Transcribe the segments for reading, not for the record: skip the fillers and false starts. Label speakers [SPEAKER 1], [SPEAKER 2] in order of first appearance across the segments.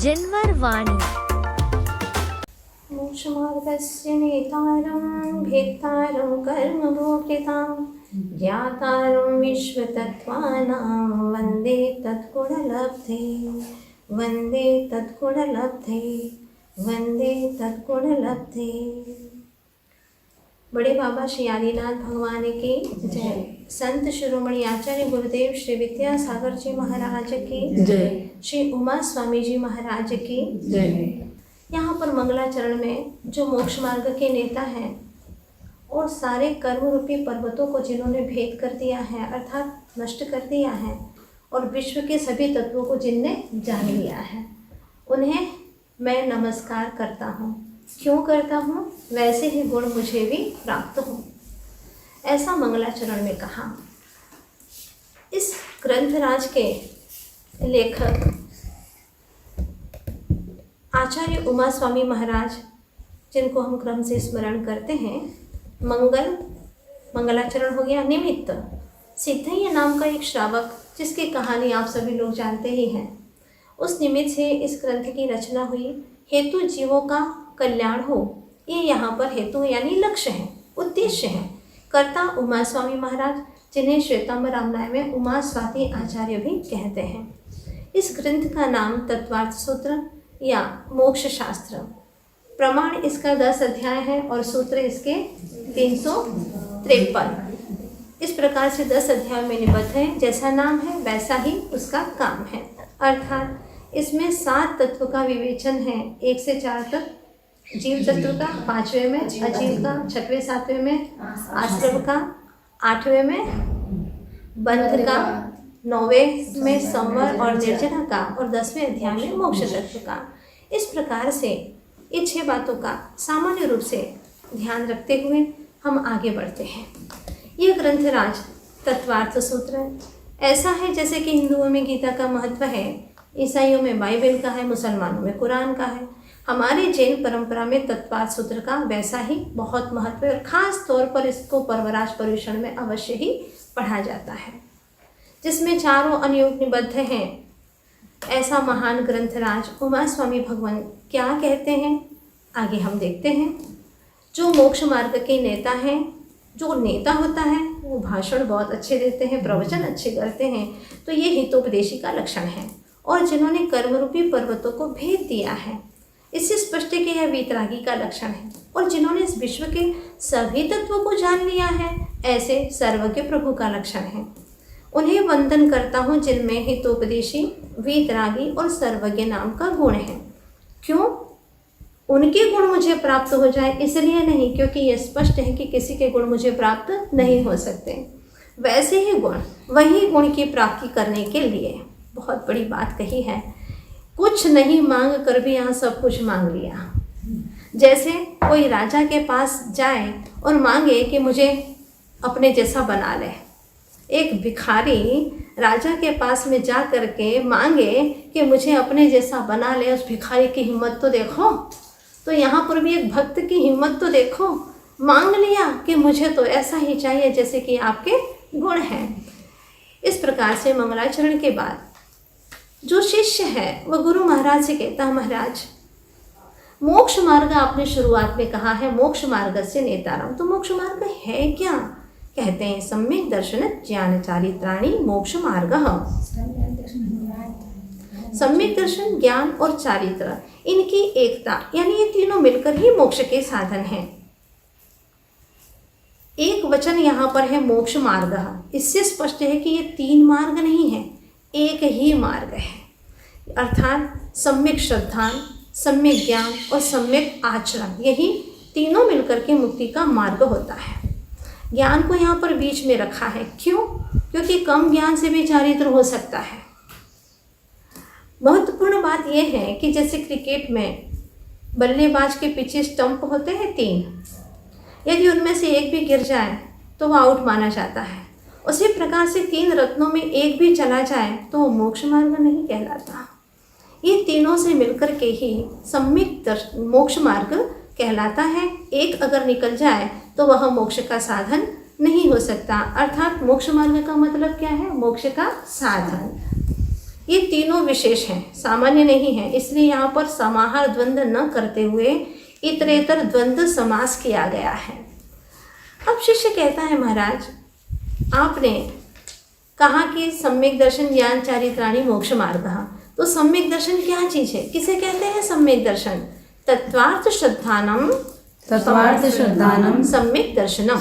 [SPEAKER 1] जिन्वरवाणी।
[SPEAKER 2] मोक्षमार्गस्य नेतारं भेत्तारं कर्मभोक्तां ज्ञातारं विश्वतत्त्वानां वन्दे तत्गुणलब्धे वन्दे तत्गुणलब्धे वन्दे तत्गुणलब्धे। बड़े बाबा श्री आदिनाथ भगवान की जय। संत शिरोमणि आचार्य गुरुदेव श्री विद्यासागर जी महाराज की जय। श्री उमा स्वामी जी महाराज की जय। यहाँ पर मंगलाचरण में जो मोक्ष मार्ग के नेता हैं और सारे कर्म रूपी पर्वतों को जिन्होंने भेद कर दिया है अर्थात नष्ट कर दिया है और विश्व के सभी तत्वों को जिनने जान लिया है, उन्हें मैं नमस्कार करता हूँ। क्यों करता हूँ? वैसे ही गुण मुझे भी प्राप्त हो, ऐसा मंगलाचरण में कहा। इस ग्रंथराज के लेखक आचार्य उमा स्वामी महाराज, जिनको हम क्रम से स्मरण करते हैं, मंगलाचरण हो गया निमित्त। सिद्धय्य नाम का एक श्रावक, जिसकी कहानी आप सभी लोग जानते ही हैं, उस निमित्त से इस ग्रंथ की रचना हुई। हेतु जीवों का कल्याण हो, ये यहाँ पर हेतु यानी लक्ष्य है, उद्देश्य है। कर्ता उमा स्वामी महाराज, जिन्हें श्वेतांबर रामनाय में उमा स्वाति आचार्य भी कहते हैं। इस ग्रंथ का नाम तत्वार्थ सूत्र या मोक्ष शास्त्र। प्रमाण इसका 10 अध्याय है और सूत्र इसके 353। इस प्रकार से 10 अध्याय में निबद्ध है। जैसा नाम है वैसा ही उसका काम है, अर्थात इसमें 7 तत्व का विवेचन है, 1 से 4 तक। जीव तत्व का 5वें में, अजीव का 6वें 7वें में, आश्रम का 8वें में, बंध का 9वें में, संवर और निर्जना का और 10वें अध्याय में मोक्ष तत्व का। इस प्रकार से इन 6 बातों का सामान्य रूप से ध्यान रखते हुए हम आगे बढ़ते हैं। यह ग्रंथराज तत्वार्थ सूत्र ऐसा है जैसे कि हिंदुओं में गीता का महत्व है, ईसाइयों में बाइबल का है, मुसलमानों में कुरान का है। हमारे जैन परंपरा में तत्वार्थ सूत्र का वैसा ही बहुत महत्व है और ख़ास तौर पर इसको पर्वराज पर्यूषण में अवश्य ही पढ़ा जाता है, जिसमें चारों अनुयोग निबद्ध हैं। ऐसा महान ग्रंथराज उमा स्वामी भगवान क्या कहते हैं, आगे हम देखते हैं। जो मोक्ष मार्ग के नेता हैं, जो नेता होता है वो भाषण बहुत अच्छे देते हैं, प्रवचन अच्छे करते हैं, तो ये हितोपदेशी का लक्षण है। और जिन्होंने कर्मरूपी पर्वतों को भेद दिया है, इससे स्पष्ट है कि यह वीतरागी का लक्षण है। और जिन्होंने इस विश्व के सभी तत्वों को जान लिया है, ऐसे सर्वज्ञ प्रभु का लक्षण है। उन्हें वंदन करता हूँ जिनमें हितोपदेशी, वीतरागी और सर्वज्ञ नाम का गुण है। क्यों? उनके गुण मुझे प्राप्त हो जाए इसलिए नहीं, क्योंकि यह स्पष्ट है कि किसी के गुण मुझे प्राप्त नहीं हो सकते। वैसे ही गुण, वही गुण की प्राप्ति करने के लिए बहुत बड़ी बात कही है। कुछ नहीं मांग कर भी यहाँ सब कुछ मांग लिया। जैसे कोई राजा के पास जाए और मांगे कि मुझे अपने जैसा बना ले। एक भिखारी राजा के पास में जा कर के मांगे कि मुझे अपने जैसा बना ले, उस भिखारी की हिम्मत तो देखो। तो यहाँ पर भी एक भक्त की हिम्मत तो देखो, मांग लिया कि मुझे तो ऐसा ही चाहिए जैसे कि आपके गुण हैं। इस प्रकार से मंगलाचरण के बाद जो शिष्य है वह गुरु महाराज से कहता है, महाराज मोक्ष मार्ग आपने शुरुआत में कहा है, मोक्ष मार्ग से नेतारम, तो मोक्ष मार्ग है क्या? कहते हैं सम्यक दर्शन ज्ञान चारित्राणि मोक्ष मार्ग। सम्यक दर्शन, ज्ञान और चारित्र, इनकी एकता यानी ये तीनों मिलकर ही मोक्ष के साधन हैं। एक वचन यहाँ पर है मोक्ष मार्ग, इससे स्पष्ट है कि ये 3 मार्ग नहीं है, एक ही मार्ग है। अर्थात सम्यक श्रद्धा, सम्यक ज्ञान और सम्यक आचरण, यही तीनों मिलकर के मुक्ति का मार्ग होता है। ज्ञान को यहाँ पर बीच में रखा है। क्यों? क्योंकि कम ज्ञान से भी चारित्र हो सकता है। महत्वपूर्ण बात यह है कि जैसे क्रिकेट में बल्लेबाज के पीछे स्टंप होते हैं 3, यदि उनमें से एक भी गिर जाए तो वह आउट माना जाता है। उसी प्रकार से 3 रत्नों में एक भी चला जाए तो वो मोक्ष मार्ग नहीं कहलाता। ये तीनों से मिलकर के ही सम्यक मोक्ष मार्ग कहलाता है। एक अगर निकल जाए तो वह मोक्ष का साधन नहीं हो सकता। अर्थात मोक्ष मार्ग का मतलब क्या है? मोक्ष का साधन। ये तीनों विशेष हैं, सामान्य नहीं है, इसलिए यहाँ पर समाहार द्वंद्व न करते हुए इतरेतर द्वंद्व समास किया गया है। अब शिष्य कहता है, महाराज आपने कहा कि सम्यक दर्शन ज्ञान चारित्राणि मोक्ष मार्ग, तो सम्यक दर्शन क्या चीज है, किसे कहते हैं सम्यक दर्शन? तत्वार्थ श्रद्धानम सम्यक दर्शनम।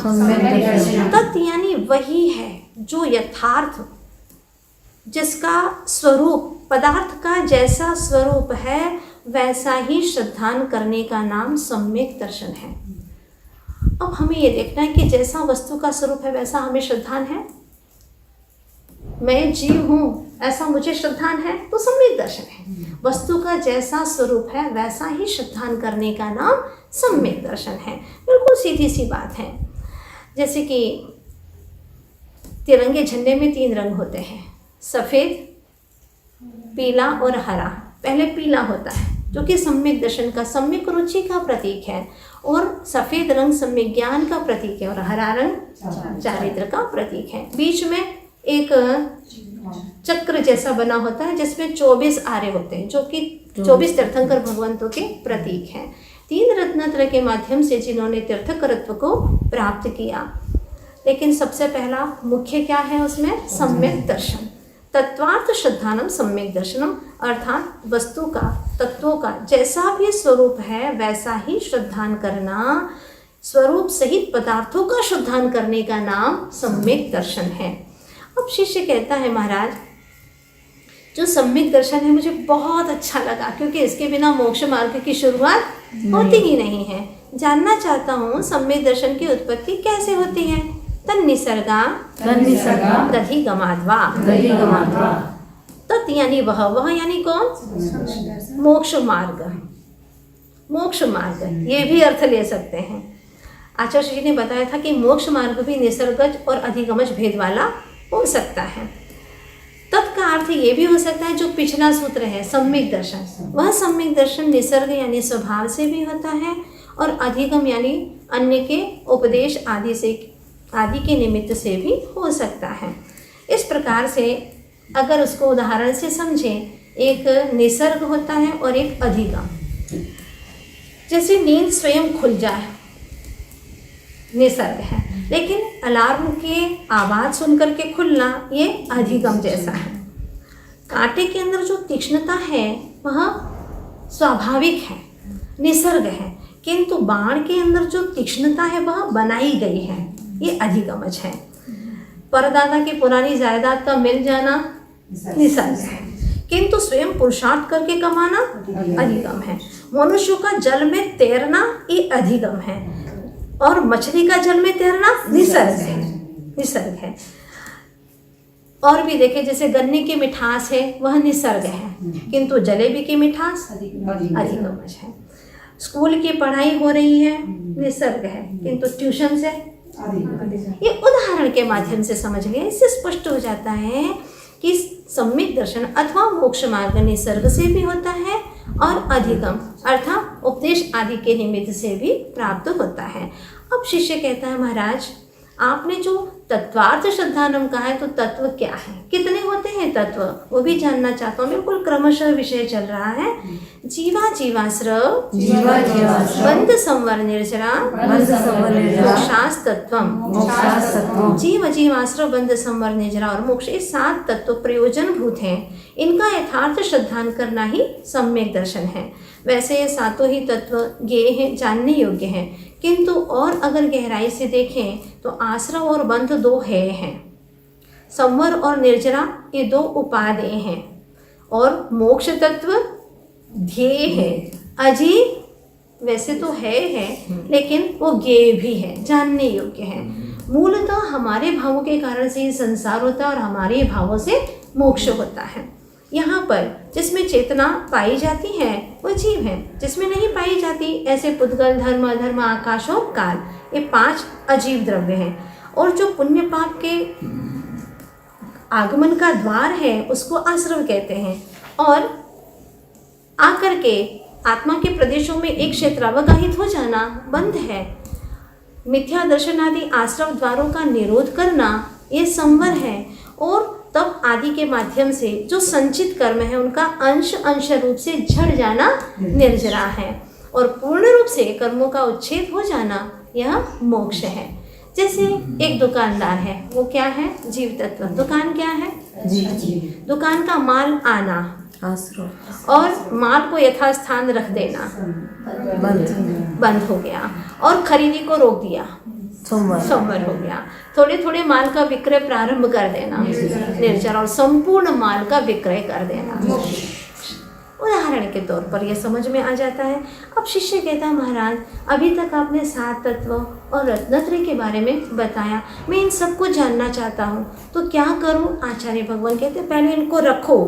[SPEAKER 2] तत् यानी वही है जो यथार्थ, जिसका स्वरूप पदार्थ का जैसा स्वरूप है वैसा ही श्रद्धान करने का नाम सम्यक दर्शन है। अब हमें ये देखना है कि जैसा वस्तु का स्वरूप है वैसा हमें श्रद्धान है। मैं जीव हूँ ऐसा मुझे श्रद्धान है तो सम्यक दर्शन है। वस्तु का जैसा स्वरूप है वैसा ही श्रद्धान करने का नाम सम्यक दर्शन है। बिल्कुल सीधी सी बात है। जैसे कि तिरंगे झंडे में 3 रंग होते हैं, सफ़ेद, पीला और हरा। पहले पीला होता है जो कि सम्यक दर्शन का, सम्यक रुचि का प्रतीक है, और सफ़ेद रंग सम्यक ज्ञान का प्रतीक है, और हरा रंग चारित्र का प्रतीक है। बीच में एक चक्र जैसा बना होता है जिसमें 24 आरे होते हैं जो कि 24 तीर्थंकर भगवंतों के प्रतीक हैं। 3 रत्नत्रय के माध्यम से जिन्होंने तीर्थंकरत्व को प्राप्त किया। लेकिन सबसे पहला मुख्य क्या है उसमें? सम्यक दर्शन। तत्वार्थ श्रद्धानम सम्यक दर्शनम, अर्थात वस्तु का, तत्वों का जैसा भी स्वरूप है वैसा ही श्रद्धान करना, स्वरूप सहित पदार्थों का श्रद्धान करने का नाम सम्यक दर्शन है। अब शिष्य कहता है, महाराज जो सम्यक दर्शन है मुझे बहुत अच्छा लगा, क्योंकि इसके बिना मोक्ष मार्ग की शुरुआत होती ही नहीं है। जानना चाहता हूँ सम्यक दर्शन की उत्पत्ति कैसे होती है? तन्निसर्गा दधिगमाद्वा। तत् यानी वह यानी कौन? मोक्ष मार्ग। मोक्ष मार्ग ये भी अर्थ ले सकते हैं। आचार्य जी ने बताया था कि मोक्ष मार्ग भी निसर्गज और अधिगमज भेद वाला हो सकता है। तत् का अर्थ ये भी हो सकता है जो पिछला सूत्र है सम्यक दर्शन, वह सम्यक दर्शन निसर्ग यानी स्वभाव से भी होता है, और अधिगम यानी अन्य के उपदेश आदि के निमित्त से भी हो सकता है। इस प्रकार से अगर उसको उदाहरण से समझें, एक निसर्ग होता है और एक अधिगम। जैसे नींद स्वयं खुल जाए, निसर्ग है, लेकिन अलार्म के आवाज़ सुनकर के खुलना ये अधिगम जैसा है। कांटे के अंदर जो तीक्ष्णता है वह स्वाभाविक है, निसर्ग है, किंतु बाण के अंदर जो तीक्ष्णता है वह बनाई गई है, ये अधिगमज है। परदादा की पुरानी जायदाद का मिल जाना निसर्ग है, किंतु स्वयं पुरुषार्थ करके कमाना अधिगम है। मनुष्य का जल में तैरना ये अधिगम है, और मछली का जल में तैरना निसर्ग है। और भी देखें, जैसे गन्ने की मिठास है वह निसर्ग है, किंतु जलेबी की मिठास अधिगमज है। स्कूल की पढ़ाई हो रही है, निसर्ग है, किंतु ट्यूशन से ये उदाहरण के माध्यम से समझ लिया। इससे स्पष्ट हो जाता है कि सम्यक दर्शन अथवा मोक्ष मार्ग निसर्ग से भी होता है और अधिगम अर्थात उपदेश आदि के निमित्त से भी प्राप्त होता है। अब शिष्य कहता है, महाराज आपने जो तत्वार्थ श्रद्धानम कहा है तो तत्व क्या है, कितने होते हैं तत्व, वो भी जानना चाहता हूँ। बिल्कुल क्रमशः विषय चल रहा है। जीवाश्रव बंध संवर निर्जरा मोक्षास तत्वम। जीवाश्रव बंध संवर निर्जरा और मोक्ष, ये 7 तत्व प्रयोजन भूत हैं। इनका यथार्थ श्रद्धान करना ही सम्यक दर्शन है। वैसे ये 7 ही तत्व ज्ञेय हैं, जानने योग्य हैं, किंतु और अगर गहराई से देखें तो आश्रव और बंध 2 हैं, संवर और निर्जरा ये 2 उपादेय हैं, और मोक्ष तत्व ध्येय है। अजीब वैसे तो है लेकिन वो ज्ञेय भी है, जानने योग्य है। मूलतः हमारे भावों के कारण से ही संसार होता है और हमारे भावों से मोक्ष होता है। यहाँ पर जिसमें चेतना पाई जाती है वो जीव है, जिसमें नहीं पाई जाती ऐसे पुद्गल, धर्म, अधर्म, आकाश और काल, ये 5 अजीव द्रव्य हैं। और जो पुण्य पाप के आगमन का द्वार है उसको आश्रव कहते हैं, और आकर के आत्मा के प्रदेशों में एक क्षेत्र अवगाहित हो जाना बंध है। मिथ्या दर्शन आदि आश्रव द्वारों का निरोध करना ये संवर है, और तब आदि के माध्यम से जो संचित कर्म है उनका अंश अंश रूप से झड़ जाना निर्जरा है, और पूर्ण रूप से कर्मों का उच्छेद हो जाना यह मोक्ष है। जैसे एक दुकानदार है, वो क्या है? जीव तत्व। दुकान क्या है? दुकान का माल आना और माल को यथास्थान रख देना बंद हो गया, और खरीदी को रोक दिया, सोमवार हो गया। थोड़े थोड़े माल का विक्रय प्रारंभ कर देना निर्जर, और संपूर्ण माल का विक्रय कर देना। उदाहरण के तौर पर यह समझ में आ जाता है। अब शिष्य कहता है, महाराज अभी तक आपने 7 तत्व और रत्नत्रय के बारे में बताया, मैं इन सबको जानना चाहता हूँ, तो क्या करूँ? आचार्य भगवान कहते हैं, पहले इनको रखो,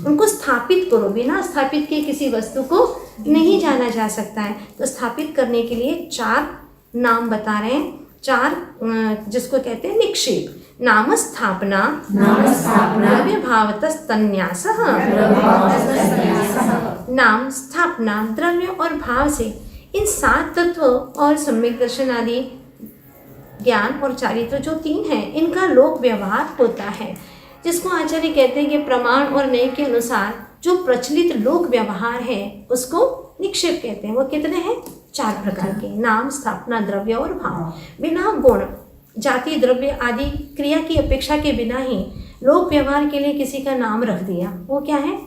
[SPEAKER 2] उनको स्थापित करो। बिना स्थापित किए किसी वस्तु को नहीं जाना जा सकता है। तो स्थापित करने के लिए 4 नाम बता रहे हैं, 4 जिसको कहते हैं निक्षेप। नाम स्थापना, द्रव्य भावतस्तन्यासः। नाम, स्थापना, द्रव्य और भाव से इन 7 तत्व और सम्यक दर्शन आदि ज्ञान और चारित्र जो 3 हैं, इनका लोक व्यवहार होता है, जिसको आचार्य कहते हैं कि प्रमाण और न्याय के अनुसार जो प्रचलित लोक व्यवहार है उसको निक्षेप कहते हैं। वो कितने हैं? 4 प्रकार के। नाम, स्थापना, द्रव्य और भाव। बिना गुण, जाति, द्रव्य आदि क्रिया की अपेक्षा के बिना ही लोक व्यवहार के लिए किसी का नाम रख दिया, वो क्या है?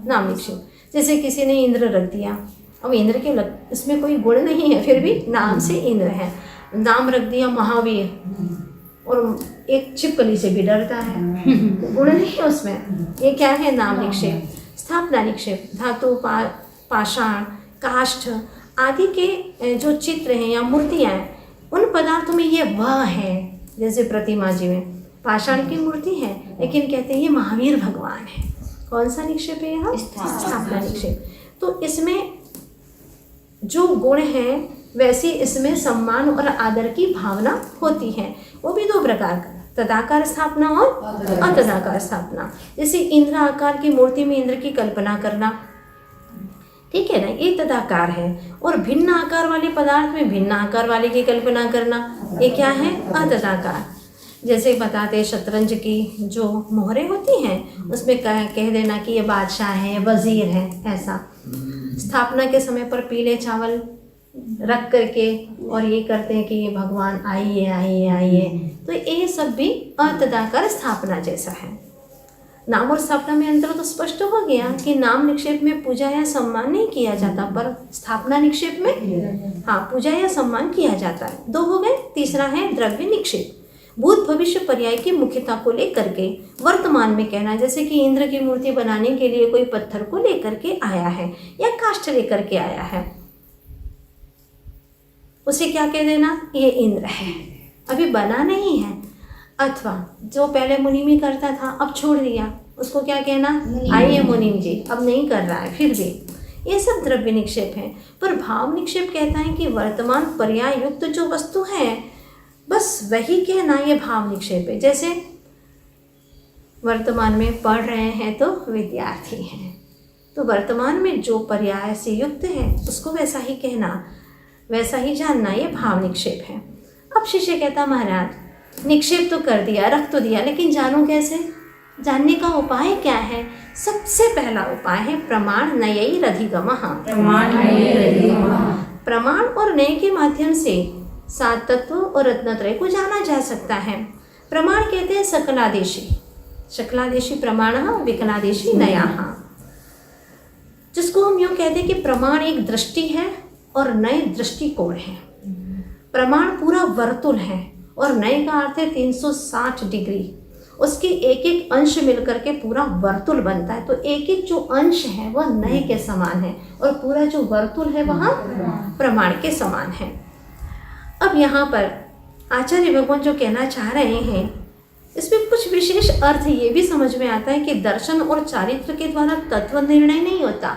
[SPEAKER 2] नाम निक्षेप। जैसे किसी ने इंद्र रख दिया, अब इंद्र के इसमें कोई गुण नहीं है, फिर भी नाम से इंद्र है। नाम रख दिया महावीर, और एक छिपकली से भी डरता है, गुण नहीं है उसमें। ये क्या है? नाम निक्षेप। स्थापना निक्षेप, धातु, पाषाण, काष्ठ आदि के जो चित्र हैं या मूर्तियाँ हैं, उन पदार्थों में ये वह है। जैसे प्रतिमा जी में पाषाण की मूर्ति है, लेकिन कहते हैं ये महावीर भगवान है। कौन सा निक्षेप है यह? स्थापना निक्षेप। तो इसमें जो गुण है वैसे इसमें सम्मान और आदर की भावना होती है। वो भी 2 प्रकार का, तदाकार स्थापना और अतदाकार स्थापना। जैसे इंद्र आकार की मूर्ति में इंद्र की कल्पना करना, ठीक है ना, ये तदाकार है। और भिन्न आकार वाले पदार्थ में भिन्न आकार वाले की कल्पना करना, ये क्या है? अतदाकार। जैसे बताते शतरंज की जो मोहरें होती हैं, उसमें कह देना कि ये बादशाह है, वजीर है, ऐसा। स्थापना के समय पर पीले चावल रख करके और ये करते हैं कि ये भगवान आइए आइए आइए, तो ये सब भी अतदाकार स्थापना जैसा है। नाम और स्थापना में अंतर तो स्पष्ट हो गया कि नाम निक्षेप में पूजा या सम्मान नहीं किया जाता, पर स्थापना निक्षेप में हाँ पूजा या सम्मान किया जाता है। 2 हो गए। तीसरा है द्रव्य निक्षेप। भूत भविष्य पर्याय की मुख्यता को लेकर के वर्तमान में कहना, जैसे कि इंद्र की मूर्ति बनाने के लिए कोई पत्थर को लेकर के आया है या काष्ठ लेकर के आया है, उसे क्या कह देना? ये इंद्र है, अभी बना नहीं है। अथवा जो पहले मुनिम करता था अब छोड़ दिया, उसको क्या कहना? आइए मुनिम जी, अब नहीं कर रहा है, फिर भी। ये सब द्रव्य निक्षेप है। पर भाव निक्षेप कहता है कि वर्तमान पर्याय युक्त जो वस्तु है बस वही कहना, ये भाव निक्षेप है। जैसे वर्तमान में पढ़ रहे हैं तो विद्यार्थी हैं, तो वर्तमान में जो पर्याय से युक्त है उसको वैसा ही कहना, वैसा ही जानना, ये भाव निक्षेप है। अब शिष्य कहता, महाराज निक्षेप तो कर दिया, रख तो दिया, लेकिन जानूं कैसे? जानने का उपाय क्या है? सबसे पहला उपाय है प्रमाण नयैरधिगमः। प्रमाण और नय के माध्यम से 7 तत्व और रत्नत्रय को जाना जा सकता है। प्रमाण कहते हैं सकलादेशी, शकलादेशी प्रमाणः विकलादेशी नयाः, जिसको हम यूँ कहते हैं कि प्रमाण एक दृष्टि है और नय दृष्टिकोण है। प्रमाण पूरा वर्तुल है और नय का अर्थ है 360 डिग्री, उसके एक एक अंश मिलकर के पूरा वर्तुल बनता है। तो एक एक जो अंश है वह नय के समान है और पूरा जो वर्तुल है वह प्रमाण के समान है। अब यहाँ पर आचार्य भगवान जो कहना चाह रहे हैं, इसमें कुछ विशेष अर्थ ये भी समझ में आता है कि दर्शन और चारित्र के द्वारा तत्व निर्णय नहीं होता,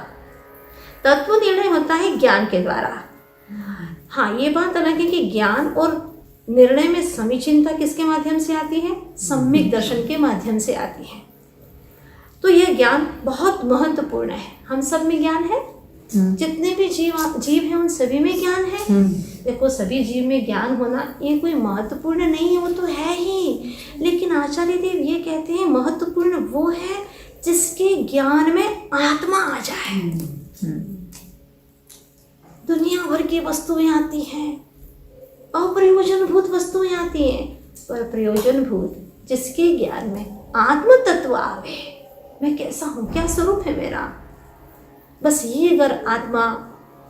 [SPEAKER 2] तत्व निर्णय होता है ज्ञान के द्वारा। हाँ, ये बात अलग है कि ज्ञान और निर्णय में समीचीनता किसके माध्यम से आती है? सम्यक दर्शन के माध्यम से आती है। तो यह ज्ञान बहुत महत्वपूर्ण है। हम सब में ज्ञान है, जितने भी जीव हैं उन सभी में ज्ञान है। देखो सभी जीव में ज्ञान होना ये कोई महत्वपूर्ण नहीं है, वो तो है ही, लेकिन आचार्य देव ये कहते हैं महत्वपूर्ण वो है जिसके ज्ञान में आत्मा आ जाए। दुनिया भर की वस्तुएं आती हैं, अप्रयोजनभूत वस्तुएं आती हैं, पर प्रयोजनभूत जिसके ज्ञान में आत्म तत्व आवे, मैं कैसा हूँ, क्या स्वरूप है मेरा, बस ये अगर आत्मा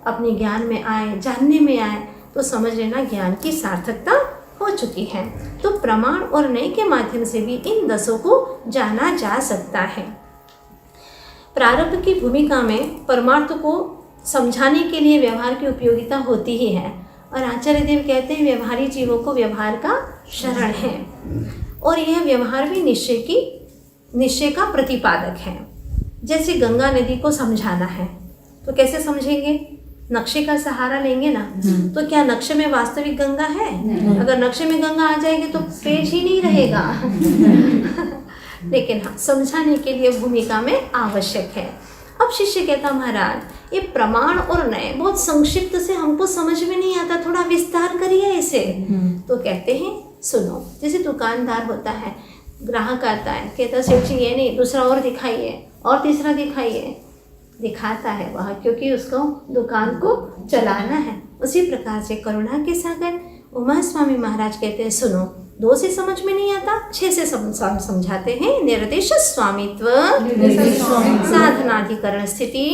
[SPEAKER 2] अपने ज्ञान में आए, जानने में आए, तो समझ लेना ज्ञान की सार्थकता हो चुकी है। तो प्रमाण और नय के माध्यम से भी इन 10 को जाना जा सकता है। प्रारब्ध की भूमिका में परमार्थ को समझाने के लिए व्यवहार की उपयोगिता होती ही है, और आचार्य देव कहते हैं व्यवहारी जीवों को व्यवहार का शरण है, और यह व्यवहार भी निश्चय का प्रतिपादक है। जैसे गंगा नदी को समझाना है तो कैसे समझेंगे, नक्शे का सहारा लेंगे ना। तो क्या नक्शे में वास्तविक गंगा है? अगर नक्शे में गंगा आ जाएगी तो पेज ही नहीं रहेगा। लेकिन हाँ, समझाने के लिए भूमिका में आवश्यक है। अब शिष्य कहता महाराज ये प्रमाण और नय बहुत संक्षिप्त से हमको समझ में नहीं आता, थोड़ा विस्तार करिए इसे। तो कहते हैं सुनो, जैसे दुकानदार होता है, ग्राहक आता है, कहता सेठ जी ये नहीं, दूसरा और दिखाइए, और तीसरा दिखाइए, दिखाता है वह, क्योंकि उसको दुकान को चलाना है। उसी प्रकार से करुणा के सागर उमा स्वामी महाराज कहते हैं सुनो, 2 से समझ में नहीं आता, 6 से समझाते हैं। निर्देश स्वामित्व साधनाधिकरण स्थिति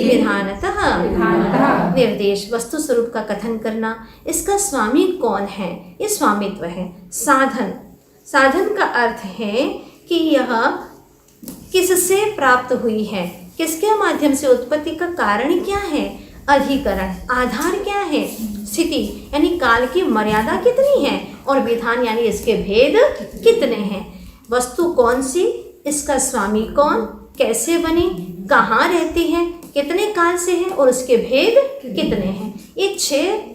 [SPEAKER 2] विधानतः निर्देश वस्तु स्वरूप का कथन करना, इसका स्वामी कौन है, ये स्वामित्व है। साधन का अर्थ है कि यह किससे प्राप्त हुई है, किसके माध्यम से, उत्पत्ति का कारण क्या है, अधिकरण आधार क्या है, स्थिति यानी काल की मर्यादा कितनी है, और विधान यानी इसके भेद कितने हैं। वस्तु कौन सी, इसका स्वामी कौन, कैसे बनी, कहाँ रहती है, कितने काल से है, और उसके भेद कितने हैं। ये 6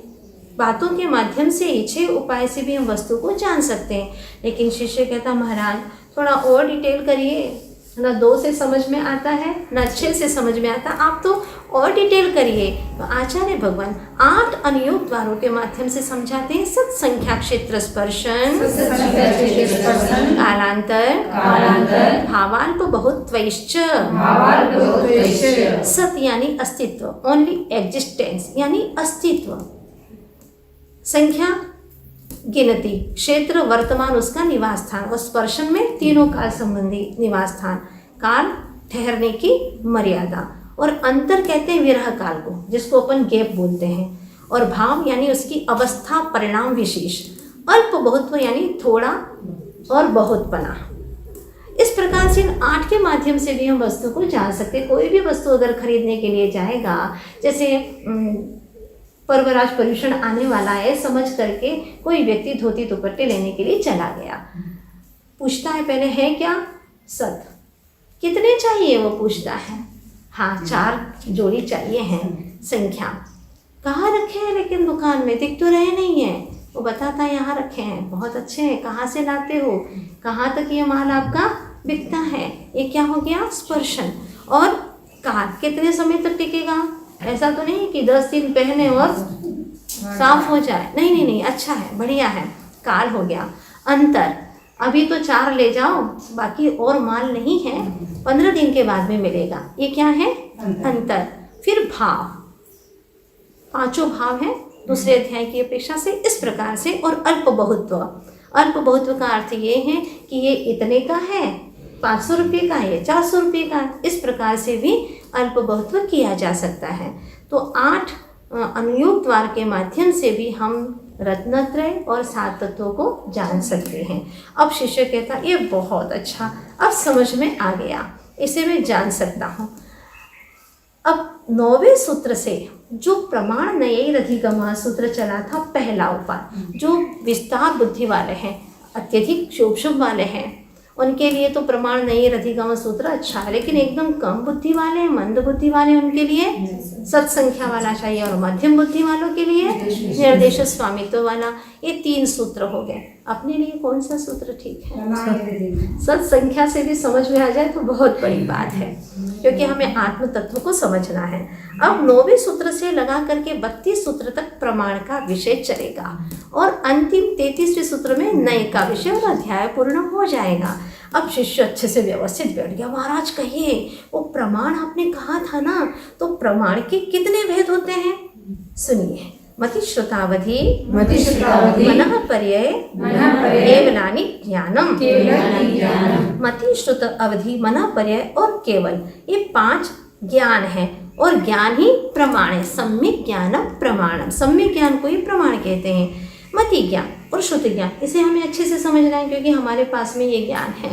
[SPEAKER 2] बातों के माध्यम से, 6 उपाय से भी हम वस्तु को जान सकते हैं। लेकिन शिष्य कहता महाराज थोड़ा और डिटेल करिए, ना 2 से समझ में आता है, ना 6 से समझ में आता, आप तो और डिटेल करिए। तो आचार्य भगवान 8 अनुयोग द्वारों के माध्यम से समझाते हैं। सत्संख्या क्षेत्र स्पर्शन, कालांतर, भावाल्प बहुत्वैश्च, सत यानी अस्तित्व, ओनली एग्जिस्टेंस यानी अस्तित्व, संख्या गिनती, क्षेत्र वर्तमान उसका निवास स्थान, और स्पर्शन में तीनों काल संबंधी निवास स्थान, काल ठहरने की मर्यादा, और अंतर कहते हैं विरह काल को, जिसको अपन गैप बोलते हैं, और भाव यानी उसकी अवस्था परिणाम विशेष, अल्प बहुत्व यानी थोड़ा और बहुतपना। इस प्रकार से इन 8 के माध्यम से भी हम वस्तु को जान सकते। कोई भी वस्तु अगर खरीदने के लिए जाएगा, जैसे पर्वराज पर्यूषण आने वाला है, समझ करके कोई व्यक्ति धोती दुपट्टे लेने के लिए चला गया, पूछता है पहले है क्या, सत, कितने चाहिए, वो पूछता है, हाँ 4 जोड़ी चाहिए हैं, संख्या, कहाँ रखे हैं, लेकिन दुकान में दिख तो रहे नहीं है, वो बताता है यहाँ रखे हैं, बहुत अच्छे हैं, कहाँ से लाते हो, कहाँ तक ये माल आपका बिकता है। ये क्या हो गया, स्पर्शन। और काल, कितने समय तक टिकेगा, ऐसा तो नहीं कि 10 दिन पहने और साफ हो जाए, नहीं, अच्छा है, बढ़िया है, काल हो गया। अंतर, अभी तो 4 ले जाओ, बाकी और माल नहीं है, 15 दिन के बाद में मिलेगा, ये क्या है, अंतर। फिर भाव, 5 भाव हैं दूसरे अध्याय की अपेक्षा से इस प्रकार से। और अल्प बहुत्व का अर्थ ये है कि ये इतने का है, 500 रुपये का है, 400 रुपये का, इस प्रकार से भी अल्प बहुत्व किया जा सकता है। तो 8 अनुयोग द्वार के माध्यम से भी हम रत्नत्रय और 7 तत्वों को जान सकते हैं। अब शिष्य कहता ये बहुत अच्छा, अब समझ में आ गया, इसे मैं जान सकता हूँ। अब 9वें सूत्र से जो प्रमाण नयैरधिगमः सूत्र चला था, पहला उपाय, जो विस्तार बुद्धि वाले हैं, अत्यधिक शोभशुभ वाले हैं, उनके लिए तो प्रमाण नयैरधिगमः सूत्र अच्छा है, लेकिन एकदम कम बुद्धि वाले, मंद बुद्धि वाले, उनके लिए सत्संख्या वाला चाहिए, और मध्यम बुद्धि वालों के लिए निर्देश स्वामित्व वाला। ये 3 सूत्र हो गए। अपने लिए कौन सा सूत्र ठीक है? सत्संख्या से भी समझ में आ जाए तो बहुत बड़ी बात है। क्योंकि हमें आत्म तत्व को समझना है। अब 9वें सूत्र से लगा करके 32 सूत्र तक प्रमाण का विषय चलेगा और अंतिम 33वें सूत्र में नए का विषय और अध्याय पूर्ण हो जाएगा। अब शिष्य अच्छे से व्यवस्थित बैठ गया। महाराज कहिए, वो प्रमाण आपने कहा था ना, तो प्रमाण के कितने भेद होते हैं? सुनिए। मति श्रुतावधि मनः पर्यय केवलानि ज्ञानम। मति श्रुत अवधि मनः पर्यय और केवल, ये 5 ज्ञान है और ज्ञान ही प्रमाण है। सम्यक ज्ञानम प्रमाणम, सम्यक ज्ञान को ही प्रमाण कहते हैं। मति ज्ञान और श्रुति ज्ञान, इसे हमें अच्छे से समझना है क्योंकि हमारे पास में ये ज्ञान है।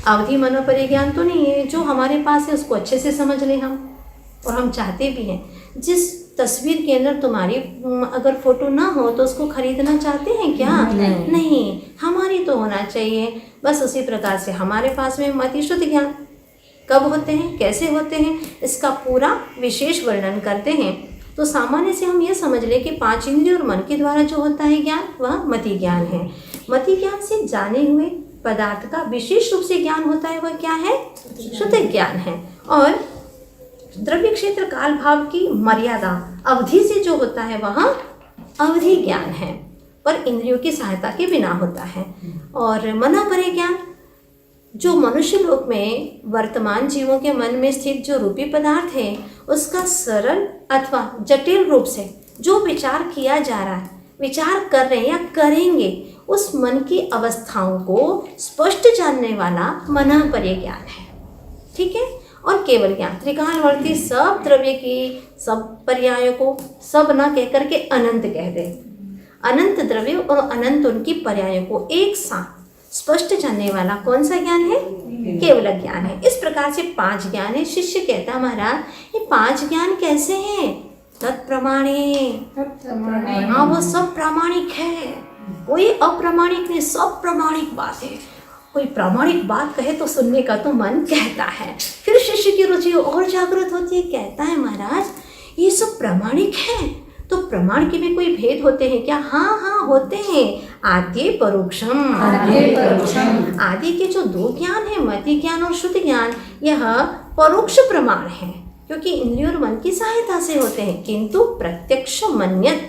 [SPEAKER 2] अवधि मनः पर्यय ज्ञान तो नहीं है, जो हमारे पास है उसको अच्छे से समझ लें हम, और हम चाहते भी हैं। जिस तस्वीर के अंदर तुम्हारी अगर फोटो ना हो तो उसको खरीदना चाहते हैं क्या? नहीं, हमारी तो होना चाहिए। बस उसी प्रकार से हमारे पास में मति श्रुति ज्ञान कब होते हैं, कैसे होते हैं, इसका पूरा विशेष वर्णन करते हैं। तो सामान्य से हम ये समझ लें कि 5 इंद्रिय और मन के द्वारा जो होता है ज्ञान, वह मति ज्ञान है। मति ज्ञान से जाने हुए पदार्थ का विशेष रूप से ज्ञान होता है, वह क्या है? श्रुति ज्ञान है। और द्रव्य क्षेत्र काल भाव की मर्यादा अवधि से जो होता है वह अवधि ज्ञान है, पर इंद्रियों की सहायता के बिना होता है। और मनः पर्यय ज्ञान, जो मनुष्य लोक में वर्तमान जीवों के मन में स्थित जो रूपी पदार्थ है, उसका सरल अथवा जटिल रूप से जो विचार किया जा रहा है, विचार कर रहे हैं या करेंगे, उस मन की अवस्थाओं को स्पष्ट जानने वाला मनः पर्यय ज्ञान है। ठीक है। और केवल ज्ञान, त्रिकालवर्ती सब द्रव्य की सब पर्यायों को सब ना कह करके अनंत कह दे। अनंत द्रव्य और अनंत उनकी पर्यायों को एक साथ स्पष्ट जानने वाला कौन सा ज्ञान है? केवल ज्ञान है। इस प्रकार से 5 ज्ञान है। शिष्य कहता, महाराज ये 5 ज्ञान कैसे हैं? तत्प्रमाणे। हाँ, वो सब प्रामाणिक है, कोई अप्रामाणिक नहीं, सब प्रामाणिक बात है। कोई प्रामाणिक बात कहे तो सुनने का तो मन कहता है। फिर शिष्य की रुचि और जागृत होती है, कहता है महाराज ये सब प्रामाणिक है, तो प्रमाण के में कोई भेद होते हैं क्या? हाँ हाँ होते हैं। आद्य परोक्षम। आदि के जो 2 ज्ञान है, मति ज्ञान और श्रुति ज्ञान, यह परोक्ष प्रमाण है क्योंकि इंद्रियों और मन की सहायता से होते हैं, किंतु प्रत्यक्ष मन्यत,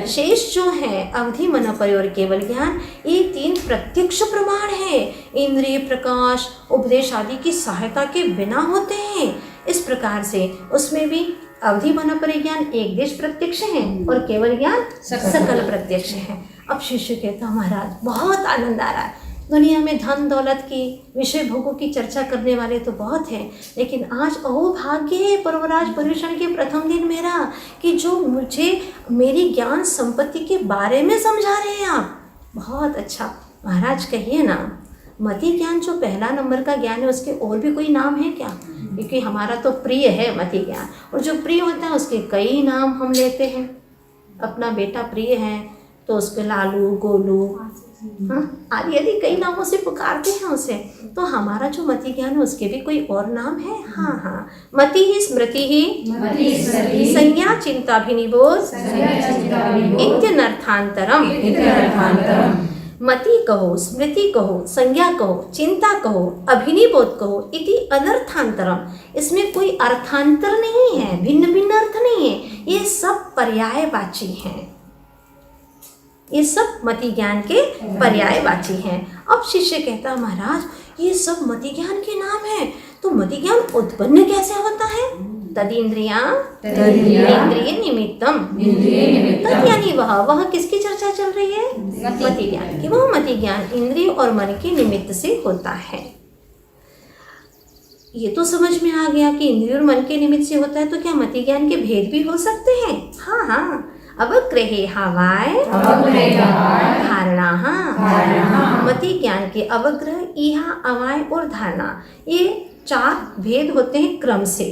[SPEAKER 2] शेष जो है अवधि मनः पर्यय और केवल ज्ञान, ये 3 प्रत्यक्ष प्रमाण है। इंद्रिय प्रकाश उपदेश आदि की सहायता के बिना होते हैं। इस प्रकार से उसमें भी अवधि मनः पर्यय ज्ञान एक देश प्रत्यक्ष है और केवल ज्ञान सकल प्रत्यक्ष है। अब शिष्य कहता, महाराज बहुत आनंद आ रहा है। दुनिया में धन दौलत की, विषय भोगों की चर्चा करने वाले तो बहुत हैं, लेकिन आज अहोभाग्य है पर्वराज पर्युषण के प्रथम दिन मेरा कि जो मुझे मेरी ज्ञान संपत्ति के बारे में समझा रहे हैं आप। बहुत अच्छा। महाराज कहिए ना, मति ज्ञान जो पहला नंबर का ज्ञान है, उसके और भी कोई नाम है क्या? क्योंकि हमारा तो प्रिय है मति ज्ञान, और जो प्रिय होता है उसके कई नाम हम लेते हैं। अपना बेटा प्रिय है तो उसको लालू, गोलू, आदि आदि कई नामों से पुकारते हैं उसे। तो हमारा जो मति ज्ञान है उसके भी कोई और नाम है? हाँ हाँ। मति ही स्मृति ही संज्ञा चिंताभिनिबोध इत्यनर्थांतरम। मति कहो, स्मृति कहो, संज्ञा कहो, चिंता कहो, अभिनिबोध कहो, इति अनर्थांतरम। इसमें कोई अर्थांतर नहीं है, भिन्न भिन्न अर्थ नहीं है, ये सब पर्यायवाची हैं। ये सब मति ज्ञान के पर्यायवाची हैं। अब शिष्य कहता, महाराज ये सब मति ज्ञान के नाम है, तो मति ज्ञान उत्पन्न कैसे होता है? तदिंद्रिया इंद्रिय निमित्तम। तद यानी वह किसकी चर्चा चल रही है? मति ज्ञान की। वह मति ज्ञान इंद्रिय और मन के निमित्त से होता है। ये तो समझ में आ गया कि इंद्रिय और मन के निमित्त से होता है, तो क्या मति ज्ञान के भेद भी हो सकते हैं? हाँ हाँ। अवग्रहे हवाय धारणा। मति ज्ञान के अवग्रह, इहा, अवाय और धारणा, ये 4 भेद होते हैं क्रम से।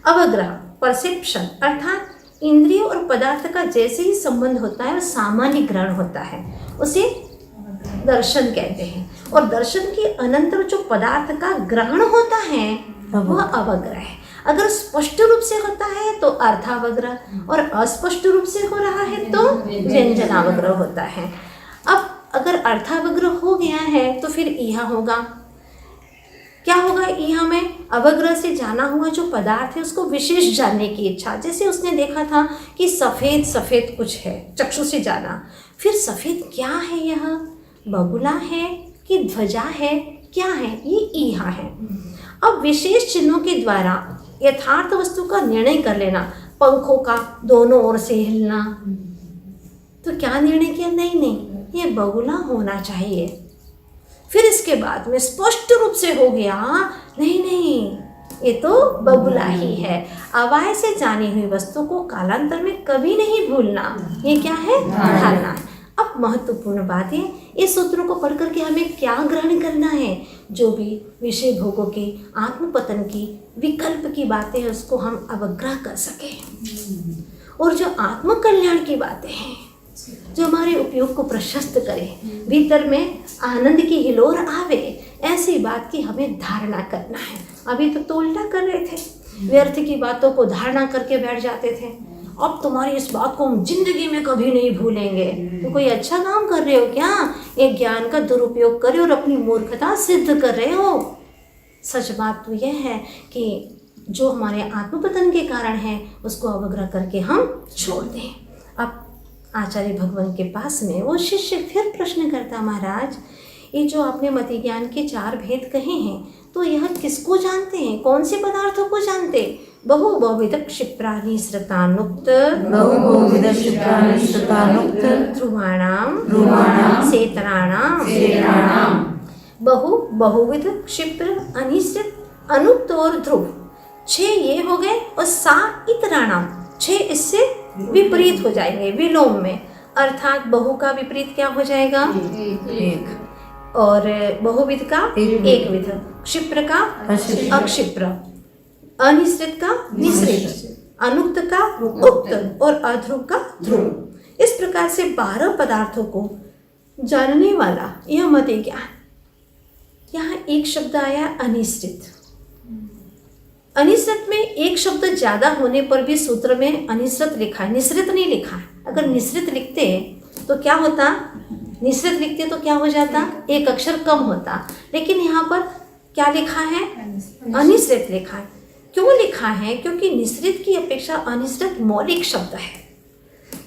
[SPEAKER 2] अवग्रह परसेप्शन, अर्थात इंद्रिय और पदार्थ का जैसे ही संबंध होता है, सामान्य ग्रहण होता है, उसे दर्शन कहते हैं। और दर्शन के अनंतर जो पदार्थ का ग्रहण होता है वह अवग्रह है। अगर स्पष्ट रूप से होता है तो अर्थावग्रह, और अस्पष्ट रूप से हो रहा है तो व्यंजनावग्रह होता है। अब अगर अर्थावग्रह हो गया है तो फिर यह होगा क्या होगा, यहाँ में अवग्रह से जाना हुआ जो पदार्थ है उसको विशेष जानने की इच्छा। जैसे उसने देखा था कि सफ़ेद सफ़ेद कुछ है, चक्षु से जाना, फिर सफ़ेद क्या है, यह बगुला है कि ध्वजा है, क्या है, ये ईहा है। अब विशेष चिन्हों के द्वारा यथार्थ वस्तु का निर्णय कर लेना, पंखों का दोनों ओर से हिलना, तो क्या निर्णय किया, नहीं ये बगुला होना चाहिए। फिर इसके बाद में स्पष्ट रूप से हो गया, नहीं ये तो बगुला ही है। अवाय से जानी हुई वस्तु को कालांतर में कभी नहीं भूलना, ये क्या है, धारणा है। अब महत्वपूर्ण बात है, इस सूत्रों को पढ़ करके हमें क्या ग्रहण करना है, जो भी विषय भोगों की, आत्मपतन की, विकल्प की बातें हैं उसको हम अवग्रह कर सकें, और जो आत्मकल्याण की बातें हैं जो हमारे उपयोग को प्रशस्त करे, भीतर में आनंद की हिलोर आवे, ऐसी बात की हमें धारणा करना है। अभी तो उल्टा कर रहे थे, व्यर्थ की बातों को धारणा करके बैठ जाते थे। अब तुम्हारी इस बात को हम जिंदगी में कभी नहीं भूलेंगे। तो कोई अच्छा काम कर रहे हो क्या, एक ज्ञान का दुरुपयोग कर रहे हो और अपनी मूर्खता सिद्ध कर रहे हो। सच बात तो यह है कि जो हमारे आत्मपतन के कारण है उसको अवग्रह करके हम छोड़ दें। अब आचार्य भगवान के पास में वो शिष्य फिर प्रश्न करता, महाराज ये जो आपने मति ज्ञान के 4 भेद कहे हैं, तो यह किसको जानते हैं, कौन से पदार्थों को जानते? बहुविध क्षिप्राणि श्रतानुक्त ध्रुवाणाम सेतराणाम बहुविध क्षिप्र अनिश्चित अनुक्त और ध्रुव 6 ये हो गए, और सा इतराणाम 6 इससे विपरीत हो जाएंगे विलोम में, अर्थात बहु का विपरीत क्या हो जाएगा, एक, और बहुविध का एक विध, क्षिप्र का अक्षिप्र, अनिश्चित का निश्चित, अनुक्त का उक्त और अध्रुव का ध्रुव। इस प्रकार से 12 पदार्थों को जानने वाला यह मति ज्ञान। यहाँ एक शब्द आया अनिश्चित। अनिश्चित में एक शब्द ज्यादा होने पर भी सूत्र में अनिश्चित लिखा है, निश्रित नहीं लिखा है। अगर निश्रित लिखते तो क्या होता, निश्रित लिखते तो क्या हो जाता, एक अक्षर कम होता, लेकिन यहाँ पर क्या लिखा है, अनिश्रित लिखा है। क्यों लिखा है, क्योंकि निश्रित की अपेक्षा अनिश्रित मौलिक शब्द है,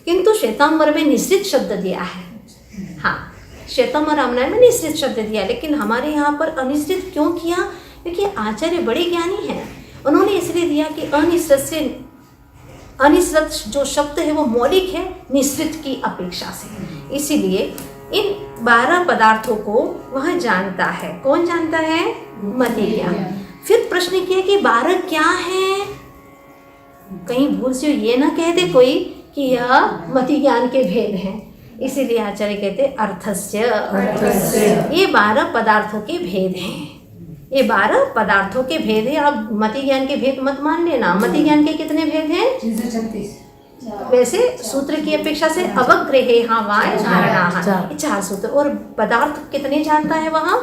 [SPEAKER 2] किंतु श्वेतांबर में निश्रित शब्द दिया है। हाँ, श्वेतांबर रामनाय में निश्रित शब्द दिया, लेकिन हमारे यहाँ पर अनिश्रित क्यों किया, क्योंकि आचार्य बड़े ज्ञानी हैं, उन्होंने इसलिए दिया कि अनिश्रित जो शब्द है वो मौलिक है निश्रित की अपेक्षा से। इसीलिए इन 12 पदार्थों को वह जानता है। कौन जानता है, मति ज्ञान। फिर प्रश्न किया कि 12 क्या है, कहीं भूल से ये ना कह दे कोई कि यह मति ज्ञान के भेद हैं। इसीलिए आचार्य कहते अर्थस्य, ये 12 पदार्थों के भेद हैं। ये 12 पदार्थों के भेद है। आप मति ज्ञान के भेद मत मान लेना। मति ज्ञान के कितने भेद हैं, 336। वैसे सूत्र की अपेक्षा से अवग्रहे हाँ वाय धारणा, ये 4 सूत्र। और पदार्थ कितने जानता है वहाँ,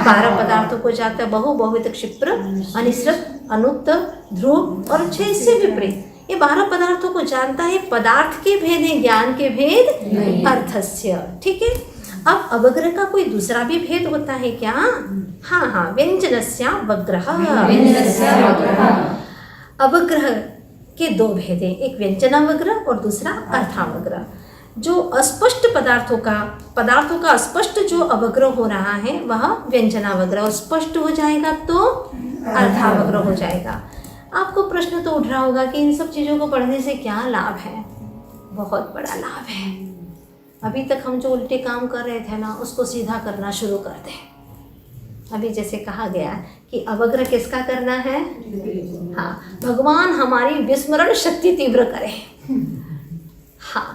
[SPEAKER 2] 12 पदार्थों को जानता है। बहुविध क्षिप्र अनिश्चित अनुक्त ध्रुव और 6 से विपरीत, ये 12 पदार्थों को जानता है। पदार्थ के भेद है, ज्ञान के भेद अर्थस्य। ठीक है। अब अवग्रह का कोई दूसरा भी भेद होता है क्या, हाँ, व्यंजनस्यावग्रह। अवग्रह के 2 भेद हैं, एक व्यंजनावग्रह और दूसरा अर्थावग्रह। जो अस्पष्ट पदार्थों का अस्पष्ट जो अवग्रह हो रहा है वह व्यंजनावग्रह, और स्पष्ट हो जाएगा तो अर्थावग्रह हो जाएगा। आपको प्रश्न तो उठ रहा होगा कि इन सब चीज़ों को पढ़ने से क्या लाभ है। बहुत बड़ा लाभ है। अभी तक हम जो उल्टे काम कर रहे थे ना, उसको सीधा करना शुरू कर दें। अभी जैसे कहा गया कि अवग्रह किसका करना है, हाँ, भगवान हमारी विस्मरण शक्ति तीव्र करे। हाँ,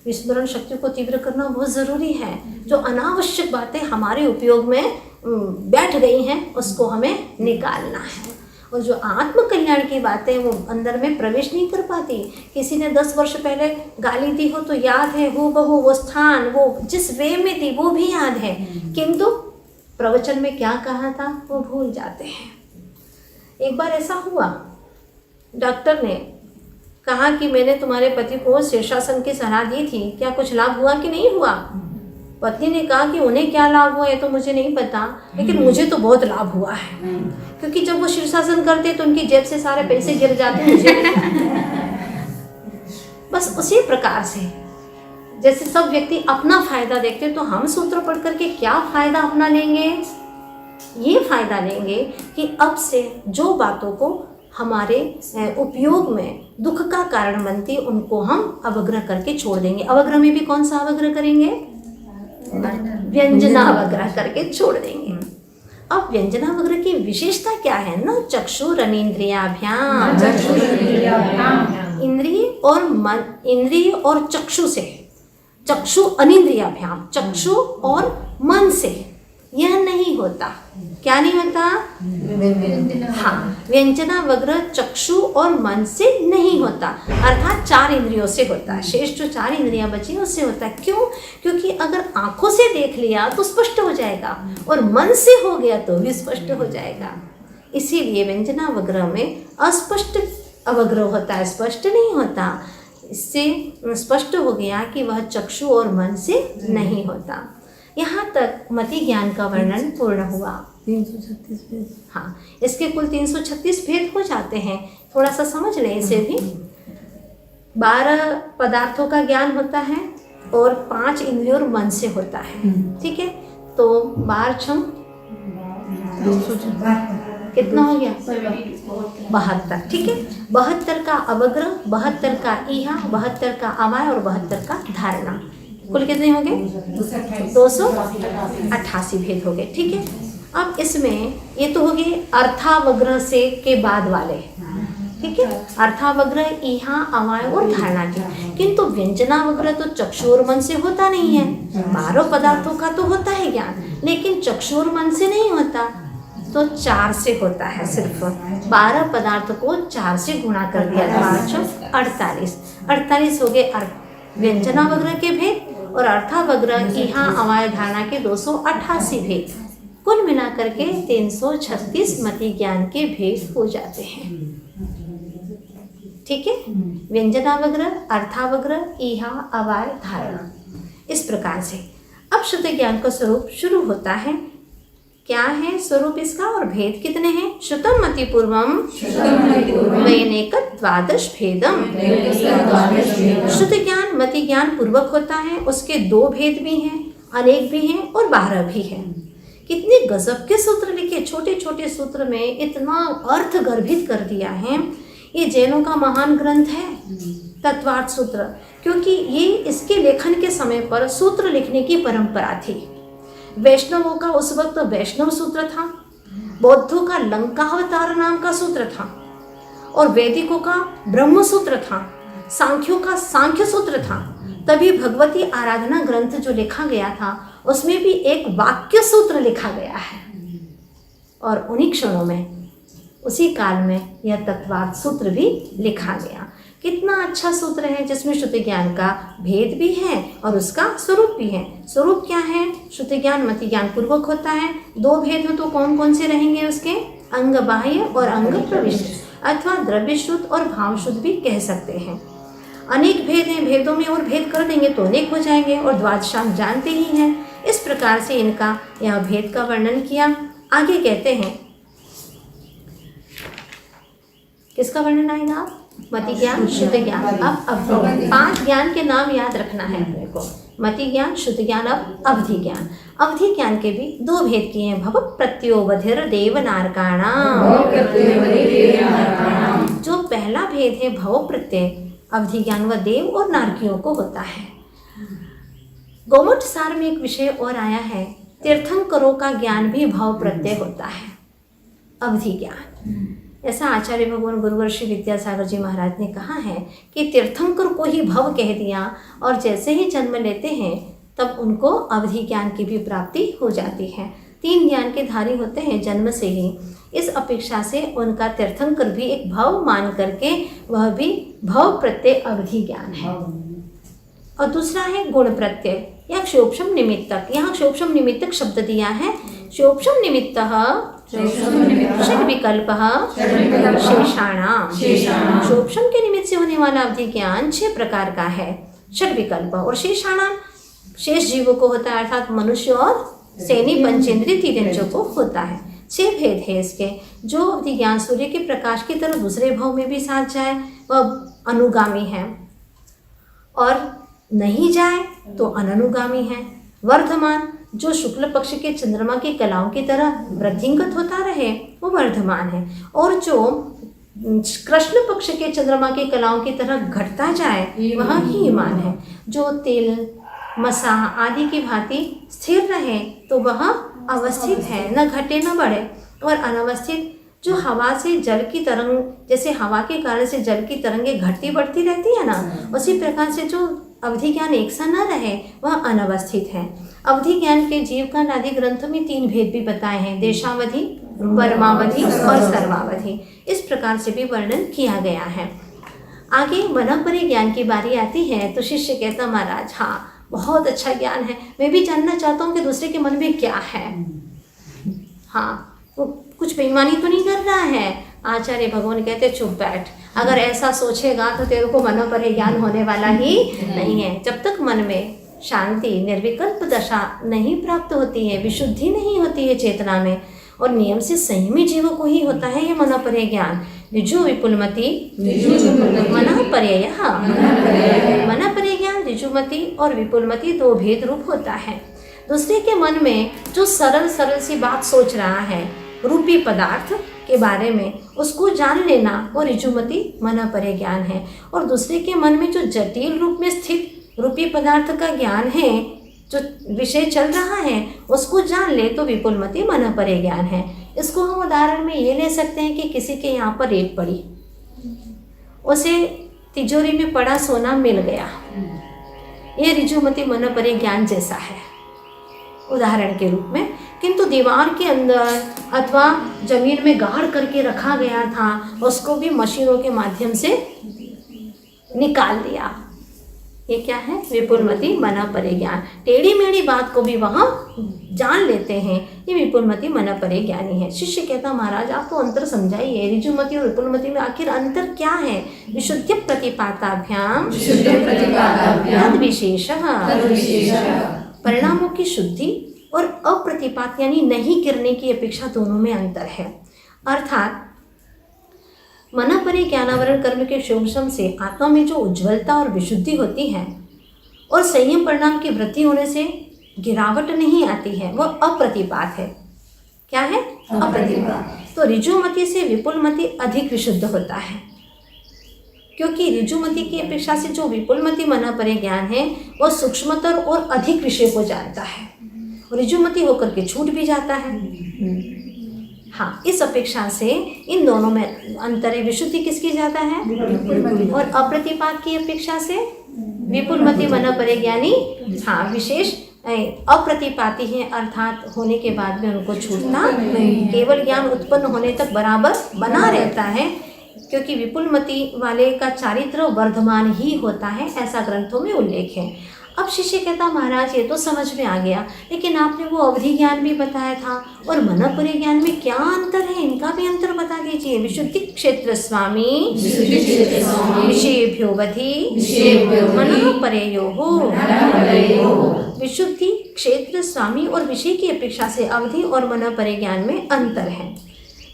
[SPEAKER 2] विस्मरण शक्ति को तीव्र करना बहुत ज़रूरी है। जो अनावश्यक बातें हमारे उपयोग में बैठ गई हैं उसको हमें निकालना है। और जो आत्मकल्याण की बातें वो अंदर में प्रवेश नहीं कर पाती। किसी ने 10 वर्ष पहले गाली दी हो तो याद है हूबहू, वो स्थान, वो जिस वे में थी वो भी याद है, किंतु प्रवचन में क्या कहा था वो भूल जाते हैं। एक बार ऐसा हुआ, डॉक्टर ने कहा कि मैंने तुम्हारे पति को शीर्षासन की सलाह दी थी, क्या कुछ लाभ हुआ कि नहीं हुआ? पत्नी ने कहा कि उन्हें क्या लाभ हुआ है तो मुझे नहीं पता, लेकिन मुझे तो बहुत लाभ हुआ है, क्योंकि जब वो शीर्षासन करते तो उनकी जेब से सारे पैसे गिर जाते मुझे। बस उसी प्रकार से जैसे सब व्यक्ति अपना फायदा देखते, तो हम सूत्र पढ़ करके क्या फायदा अपना लेंगे? ये फायदा लेंगे कि अब से जो बातों को हमारे उपयोग में दुख का कारण बनती, उनको हम अवग्रह करके छोड़ देंगे। अवग्रह में भी कौन सा अवग्रह करेंगे? व्यंजनावग्रह करके छोड़ देंगे। अब व्यंजनावग्रह की विशेषता क्या है? न चक्षुरनीन्द्रियाभ्याम, इंद्रिय और चक्षु से, चक्षु अनिंद्रियाभ्याम, चक्षु और मन से यह नहीं होता। क्या नहीं होता? हाँ, व्यंजनावग्रह चक्षु और मन से नहीं होता, अर्थात 4 इंद्रियों से होता है। शेष जो 4 इंद्रियां बची उससे होता है। क्यों? क्योंकि अगर आंखों से देख लिया तो स्पष्ट हो जाएगा, और मन से हो गया तो भी स्पष्ट हो जाएगा। इसीलिए व्यंजनावग्रह में अस्पष्ट अवग्रह होता है, स्पष्ट नहीं होता। इससे स्पष्ट हो गया कि वह चक्षु और मन से नहीं होता। यहाँ तक मति ज्ञान का वर्णन पूर्ण हुआ।
[SPEAKER 1] 336 भेद।
[SPEAKER 2] हाँ, इसके कुल 336 भेद हो जाते हैं। थोड़ा सा समझ लें इसे भी। 12 पदार्थों का ज्ञान होता है और 5 इंद्रियों और मन से होता है। ठीक है, तो 12 छम
[SPEAKER 1] 276
[SPEAKER 2] कितना हो गया? 72। ठीक है, 72 का अवग्रह, 72 का ईहा, 72 का अवाय और 72 का धारणा। कुल कितने हो गए? 288 भेद हो गए। ठीक है, अब इसमें ये तो हो गए अर्थावग्रह से के बाद वाले। ठीक है, अर्थावग्रह ईहा, अवाय और धारणा के। किंतु व्यंजनावग्रह तो चक्षु और मन से होता नहीं है। 12 पदार्थों का तो होता है ज्ञान, लेकिन चक्षु और मन से नहीं होता, तो 4 से होता है। सिर्फ 12 पदार्थों को 4 से गुणा कर दिया, 48 हो गए व्यंजनावग्रह के भेद, और अर्थावग्रह ईहा, अवाय, धारणा के 288 भेद। कुल मिलाकर के 336 मति ज्ञान के भेद हो जाते हैं। ठीक है, व्यंजनावग्रह, अर्थावग्रह, ईहा, अवाय, धारणा, इस प्रकार से। अब शुद्ध ज्ञान का स्वरूप शुरू होता है। क्या है स्वरूप इसका और भेद कितने हैं? श्रुतम मति पूर्वम वैनेक 12 भेदम। शुद्ध ज्ञान मति ज्ञान पूर्वक होता है, उसके 2 भेद भी हैं, अनेक भी हैं और 12 भी हैं। कितने गजब के सूत्र लिखे, छोटे छोटे सूत्र में इतना अर्थ गर्भित कर दिया है। ये जैनों का महान ग्रंथ है तत्वार्थ सूत्र, क्योंकि ये इसके लेखन के समय पर सूत्र लिखने की परंपरा थी। वैष्णवों का उस वक्त वैष्णव सूत्र था, बौद्धों का लंकावतार नाम का सूत्र था, और वैदिकों का ब्रह्म सूत्र था, सांख्यों का सांख्य सूत्र था। तभी भगवती आराधना ग्रंथ जो लिखा गया था उसमें भी एक वाक्य सूत्र लिखा गया है, और उन्हीं क्षणों में उसी काल में यह तत्वार्थ सूत्र भी लिखा गया। कितना अच्छा सूत्र है, जिसमें शुद्ध ज्ञान का भेद भी है और उसका स्वरूप भी है। स्वरूप क्या है? शुद्ध ज्ञान मति ज्ञान पूर्वक होता है। 2 भेद हो तो कौन कौन से रहेंगे उसके? अंग बाह्य और अंग प्रविष्ट, अथवा द्रव्य शुद्ध और भाव शुद्ध भी कह सकते हैं। अनेक भेद हैं, भेदों में और भेद कर देंगे तो अनेक हो जाएंगे, और द्वादशांग जानते ही हैं। इस प्रकार से इनका यह भेद का वर्णन किया। आगे कहते हैं, किसका वर्णन आएगा? मति ज्ञान, शुद्ध ज्ञान, अब 5 ज्ञान के नाम याद रखना है अपने को। मति ज्ञान, शुद्ध ज्ञान, अब अवधि ज्ञान। अवधि ज्ञान के भी 2 भेद किए हैं, भव प्रत्योवधिर देवनारकाणाम। जो पहला भेद है भव प्रत्यय, अवधि ज्ञान व देव और नारकियों को होता है। गौमुख सार में एक विषय और आया है, तीर्थंकरों का ज्ञान भी भव प्रत्यय होता है, अवधि ज्ञान। ऐसा आचार्य भगवान गुरुवर्षि विद्यासागर जी महाराज ने कहा है कि तीर्थंकर को ही भव कह दिया, और जैसे ही जन्म लेते हैं तब उनको अवधि ज्ञान की भी प्राप्ति हो जाती है। 3 ज्ञान के धारी होते हैं जन्म से ही। इस अपेक्षा से उनका तीर्थंकर भी एक भव मान करके वह भी भव प्रत्यय अवधि ज्ञान है। और दूसरा है गुण प्रत्यय या क्षोभम निमित्तक। यहाँ क्षोभम निमित्तक शब्द दिया है। क्षोभम निमित्तः षड विकल्प शेषाणाम। क्षोभम के निमित्त से होने वाला अवधि ज्ञान 6 प्रकार का है, षड विकल्प, और शेषाणाम शेष जीवों को होता है, अर्थात मनुष्य और सेनी पंचेंद्रिय तीरेंद्रियों को होता है। 6 भेद है इसके। जो अवधि ज्ञान सूर्य के प्रकाश की तरह दूसरे भाव में भी साथ जाए वह अनुगामी है, और नहीं जाए तो अननुगामी है। वर्धमान जो शुक्ल पक्ष के चंद्रमा की कलाओं की तरह वृद्धिंगत होता रहे वो वर्धमान है, और जो कृष्ण पक्ष के चंद्रमा की कलाओं की तरह घटता जाए वह हीमान है। जो तिल मसा आदि की भांति स्थिर रहे तो वह अवस्थित है, न घटे न बढ़े। और अनवस्थित जो हवा से जल की तरंग, जैसे हवा के कारण से जल की तरंगें घटती बढ़ती रहती है ना, उसी प्रकार से जो अवधि ज्ञान एक सा न रहे वह अनवस्थित है। अवधि ज्ञान के जीव का आदि ग्रंथों में 3 भेद भी बताए हैं, देशावधि, परमावधि और सर्वावधि। इस प्रकार से भी वर्णन किया गया है। आगे मनोपरि ज्ञान की बारी आती है तो शिष्य कहता, महाराज हाँ बहुत अच्छा ज्ञान है, मैं भी जानना चाहता हूँ कि दूसरे के मन में क्या है। हाँ, वो कुछ बेईमानी तो नहीं कर रहा है। आचार्य भगवान कहते चुप बैठ, अगर ऐसा सोचेगा तो तेरे को मनोपरि ज्ञान होने वाला ही नहीं है। जब तक मन में शांति निर्विकल्प दशा नहीं प्राप्त होती है, विशुद्धि नहीं होती है चेतना में, और नियम से संयमी जीवों को ही होता है ये मनोपरि ज्ञान। ऋजु विपुलमति मनःपर्ययः। मनःपर्यय ज्ञान ऋजुमति और विपुलमति 2 भेद रूप होता है। दूसरे के मन में जो सरल सरल सी बात सोच रहा है रूपी पदार्थ के बारे में, उसको जान लेना वो ऋजुमति मनःपर्यय ज्ञान है। और दूसरे के मन में जो जटिल रूप में स्थित रूपी पदार्थ का ज्ञान है, जो विषय चल रहा है, उसको जान ले तो विपुलमति मनःपर्यय ज्ञान है। इसको हम उदाहरण में ये ले सकते हैं कि किसी के यहाँ पर रेत पड़ी, उसे तिजोरी में पड़ा सोना मिल गया, ये ऋजुमति मनःपर्यय ज्ञान जैसा है उदाहरण के रूप में। किंतु दीवार के अंदर अथवा जमीन में गाड़ करके रखा गया था, उसको भी मशीनों के माध्यम से निकाल दिया, ये क्या है? विपुलमति मनःपर्यय ज्ञान। टेढ़ी मेढ़ी बात को भी वहाँ जान लेते हैं, ये विपुलमति मनःपर्यय ज्ञानी है। शिष्य कहता, महाराज आप तो अंतर समझाइए, ऋजुमति और विपुलमति में आखिर अंतर क्या है? विशुद्ध प्रतिपाताभ्याम तद विशेषः। परिणामों की शुद्धि और अप्रतिपात यानी नहीं गिरने की अपेक्षा दोनों में अंतर है। अर्थात मनःपर्यय ज्ञानावरण कर्म के शोभशम से आत्मा में जो उज्ज्वलता और विशुद्धि होती है और संयम परिणाम की वृद्धि होने से गिरावट नहीं आती है, वह अप्रतिपात है। क्या है? अप्रतिपात। तो ऋजुमति से विपुलमति अधिक विशुद्ध होता है, क्योंकि ऋजुमति की अपेक्षा से जो विपुलमति मनःपर्यय ज्ञान है वह सूक्ष्मतर और अधिक विषय को जानता है, ऋजुमति होकर के छूट भी जाता है। हाँ, इस अपेक्षा से इन दोनों में अंतर है। विशुद्धि किसकी ज़्यादा है? और अप्रतिपात की अपेक्षा से विपुलमति मनःपर्यय ज्ञानी हाँ विशेष अप्रतिपाती है, अर्थात होने के बाद में उनको छूटना नहीं, केवल ज्ञान उत्पन्न होने तक बराबर बना रहता है, क्योंकि विपुलमति वाले का चारित्र वर्धमान ही होता है, ऐसा ग्रंथों में उल्लेख है। अब शिष्य कहता, महाराज ये तो समझ में आ गया, लेकिन आपने वो अवधि ज्ञान भी बताया था और मनःपर्यय ज्ञान में क्या अंतर है, इनका भी अंतर बता दीजिए। विशुद्धि क्षेत्र स्वामी विषयेभ्योऽवधि मनःपर्ययोः। विशुद्धि क्षेत्र स्वामी और विषय की अपेक्षा से अवधि और मनःपर्यय ज्ञान में अंतर है।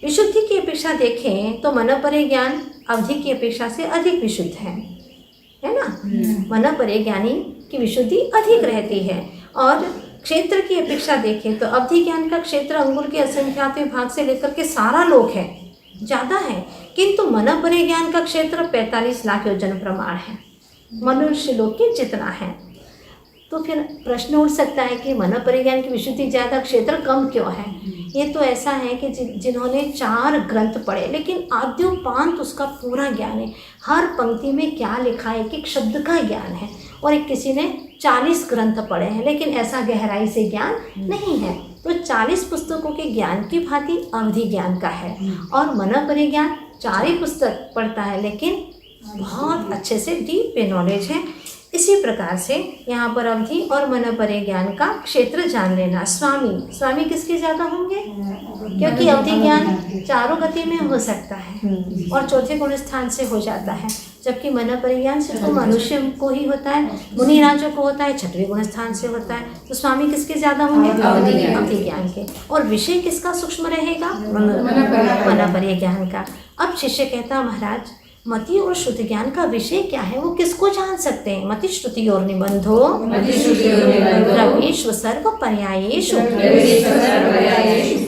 [SPEAKER 2] विशुद्धि की अपेक्षा देखें तो मनःपर्यय ज्ञान अवधि की अपेक्षा से अधिक विशुद्ध है ना? मनःपर्यय ज्ञानी की विशुद्धि अधिक रहती है। और क्षेत्र की अपेक्षा देखें तो अवधि ज्ञान का क्षेत्र अंगुल के असंख्यात भाग से लेकर के सारा लोक है, ज़्यादा है, किंतु मनःपर्यय ज्ञान का क्षेत्र 45 लाख योजन प्रमाण है, मनुष्य लोक के जितना है। तो फिर प्रश्न उठ सकता है कि मनःपर्यय ज्ञान की विशुद्धि ज़्यादा, क्षेत्र कम क्यों है? ये तो ऐसा है कि जिन्होंने 4 ग्रंथ पढ़े, लेकिन आद्योपांत उसका पूरा ज्ञान है, हर पंक्ति में क्या लिखा है, एक शब्द का ज्ञान है। और एक किसी ने 40 ग्रंथ पढ़े हैं, लेकिन ऐसा गहराई से ज्ञान नहीं है। तो 40 पुस्तकों के ज्ञान की भांति अवधि ज्ञान का है, और मनःपर्यय ज्ञान 4 ही पुस्तक पढ़ता है, लेकिन बहुत अच्छे से डीप नॉलेज है। इसी प्रकार से यहाँ पर अवधि और मनःपर्यय ज्ञान का क्षेत्र जान लेना। स्वामी किसके ज़्यादा होंगे? क्योंकि अवधि ज्ञान 4 गति में हो सकता है और 4थे गुण स्थान से हो जाता है। जबकि मन परिज्ञान सिर्फ मनुष्य को ही होता है, मुनि राजों को होता है, छठवें गुण स्थान से होता है। तो स्वामी किसके ज्यादा होंगे? अवधि ज्ञान के। और विषय किसका सूक्ष्म रहेगा? मन परिज्ञान का। अब शिष्य कहता महाराज मति और श्रुति ज्ञान का विषय क्या है, वो किसको जान सकते हैं? मति श्रुति और निबंधो द्रव्येषु सर्व पर्यायेषु।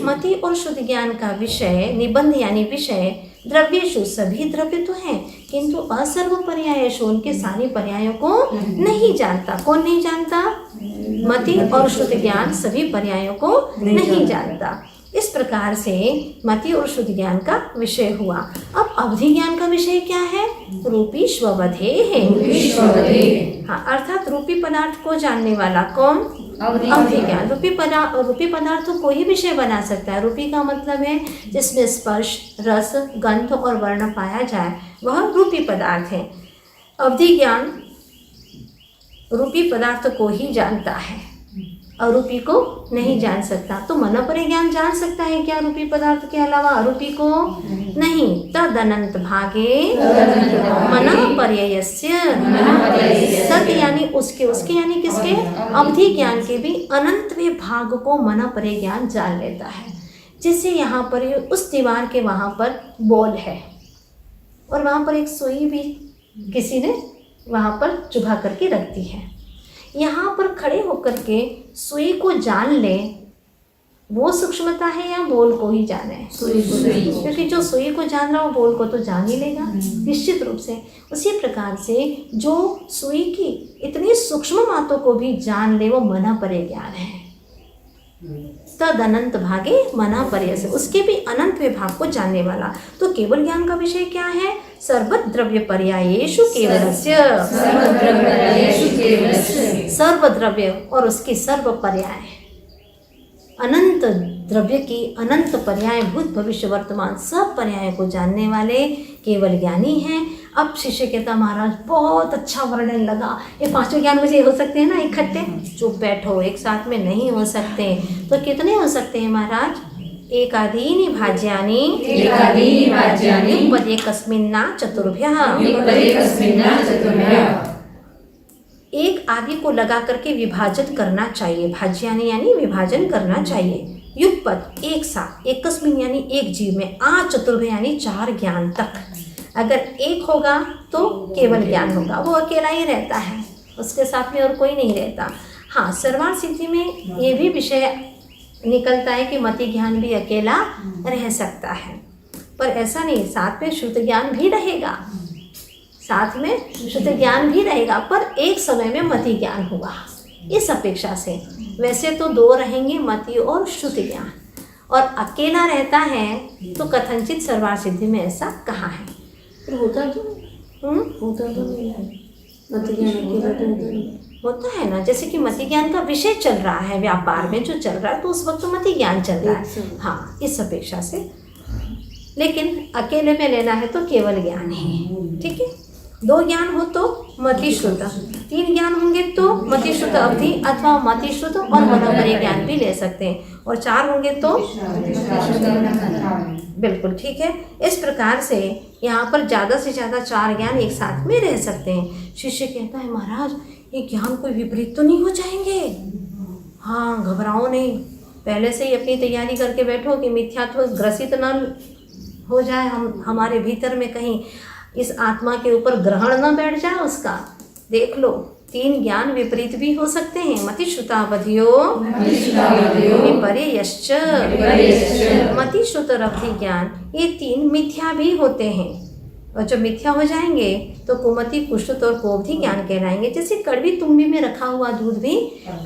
[SPEAKER 2] मति और श्रुति ज्ञान का विषय, निबंध यानी विषय, द्रव्येषु सभी द्रव्य तो हैं, किंतु असर्व पर्यायेषु उनके सारे पर्यायों को नहीं जानता। कौन नहीं जानता? मति और श्रुति ज्ञान सभी पर्यायों को नहीं जानता। इस प्रकार से मति और शुद्ध ज्ञान का विषय हुआ। अब अवधि ज्ञान का विषय क्या है? रूपी स्वबधे है। हाँ, अर्थात रूपी पदार्थ को जानने वाला कौन? अवधि ज्ञान। रूपी पदार्थ को ही विषय बना सकता है। रूपी का मतलब है जिसमें स्पर्श, रस, गंध और वर्ण पाया जाए, वह रूपी पदार्थ है। अवधि ज्ञान रूपी पदार्थ को ही जानता है, अरूपी को नहीं जान सकता। तो मन परिज्ञान जान सकता है क्या रूपी पदार्थ के अलावा अरूपी को? नहीं। तदनंत भागे मन पर्ययस्य। तद यानी उसके यानी किसके? अवधि ज्ञान के भी अनंतवें भाग को मन परिज्ञान जान लेता है। जिससे यहाँ पर उस दीवार के वहाँ पर बॉल है और वहाँ पर एक सुई भी किसी ने वहाँ पर चुभा करके रख दी है। यहाँ पर खड़े होकर के सुई को जान ले, वो सूक्ष्मता है या बोल को ही जाने? सुई। क्योंकि जो सुई को जान रहा हो बोल को तो जान ही लेगा निश्चित रूप से। उसी प्रकार से जो सुई की इतनी सूक्ष्म बातों को भी जान ले, वो मना परिज्ञान है। तद अनंत भागे मना पर्यय से, उसके भी अनंत विभाग को जानने वाला। तो केवल ज्ञान का विषय क्या है? सर्वद्रव्य पर्यायेषु केवलस्य। सर्वद्रव्य और उसके सर्व पर्याय, अनंत द्रव्य की अनंत पर्याय, भूत भविष्य वर्तमान सब पर्यायों को जानने वाले केवल ज्ञानी हैं। अब शिष्य कहता महाराज बहुत अच्छा वर्णन लगा, ये पांचों ज्ञान मुझे हो सकते हैं ना इकट्ठे? चुप बैठो, एक साथ में नहीं हो सकते। तो कितने हो सकते हैं महाराज? एकादीनि भाज्यानि युगपदेकस्मिन्ना चतुर्भ्यः। एक आदि को लगा करके विभाजन करना चाहिए। भाज्यानि यानी विभाजन करना चाहिए। युगपद एक साथ, एकस्मिन यानी एक जीव में, आ चतुर्भ्य यानी चार ज्ञान तक। अगर एक होगा तो केवल ज्ञान होगा, वो अकेला ही रहता है, उसके साथ में और कोई नहीं रहता। हाँ, सर्वार्थ सिद्धि में ये भी विषय निकलता है कि मति ज्ञान भी अकेला रह सकता है, पर ऐसा नहीं, साथ में शुद्ध ज्ञान भी रहेगा, साथ में शुद्ध ज्ञान भी रहेगा, पर एक समय में मति ज्ञान हुआ इस अपेक्षा से। वैसे तो दो रहेंगे, मति और शुद्ध ज्ञान, और अकेला रहता है तो कथनचित सर्वार्थ सिद्धि में ऐसा कहा है।
[SPEAKER 1] होता तो नहीं है मति ज्ञान अकेला तो
[SPEAKER 2] होता है ना, जैसे कि मति ज्ञान का विषय चल रहा है व्यापार में जो चल रहा है, तो उस वक्त तो मति ज्ञान चल रहा है। हाँ, इस अपेक्षा से। लेकिन अकेले में लेना है तो केवल ज्ञान ही, ठीक है। दो ज्ञान हो तो मति श्रुत, तीन ज्ञान होंगे तो मति श्रुत अवधि अथवा मति श्रुत और मनोपरि ज्ञान भी ले सकते हैं, और चार होंगे तो बिल्कुल ठीक है। इस प्रकार से यहाँ पर ज़्यादा से ज़्यादा चार ज्ञान एक साथ में रह सकते हैं। शिष्य कहता है महाराज ये ज्ञान कोई विपरीत तो नहीं हो जाएंगे? हाँ, घबराओ नहीं, पहले से ही अपनी तैयारी करके बैठो कि मिथ्यात्व ग्रसित न हो जाए, हमारे भीतर में कहीं इस आत्मा के ऊपर ग्रहण न बैठ जाए उसका। देख लो, तीन ज्ञान विपरीत भी हो सकते हैं। मति श्रुतावधियो विपर्ययश्च। मति श्रुत और अवधि ज्ञान ये तीन मिथ्या भी होते हैं, और जब मिथ्या हो जाएंगे तो कुमति, कुश्रुत और कोवधि ज्ञान कहलाएंगे। जैसे कड़वी तुम्बी में रखा हुआ दूध भी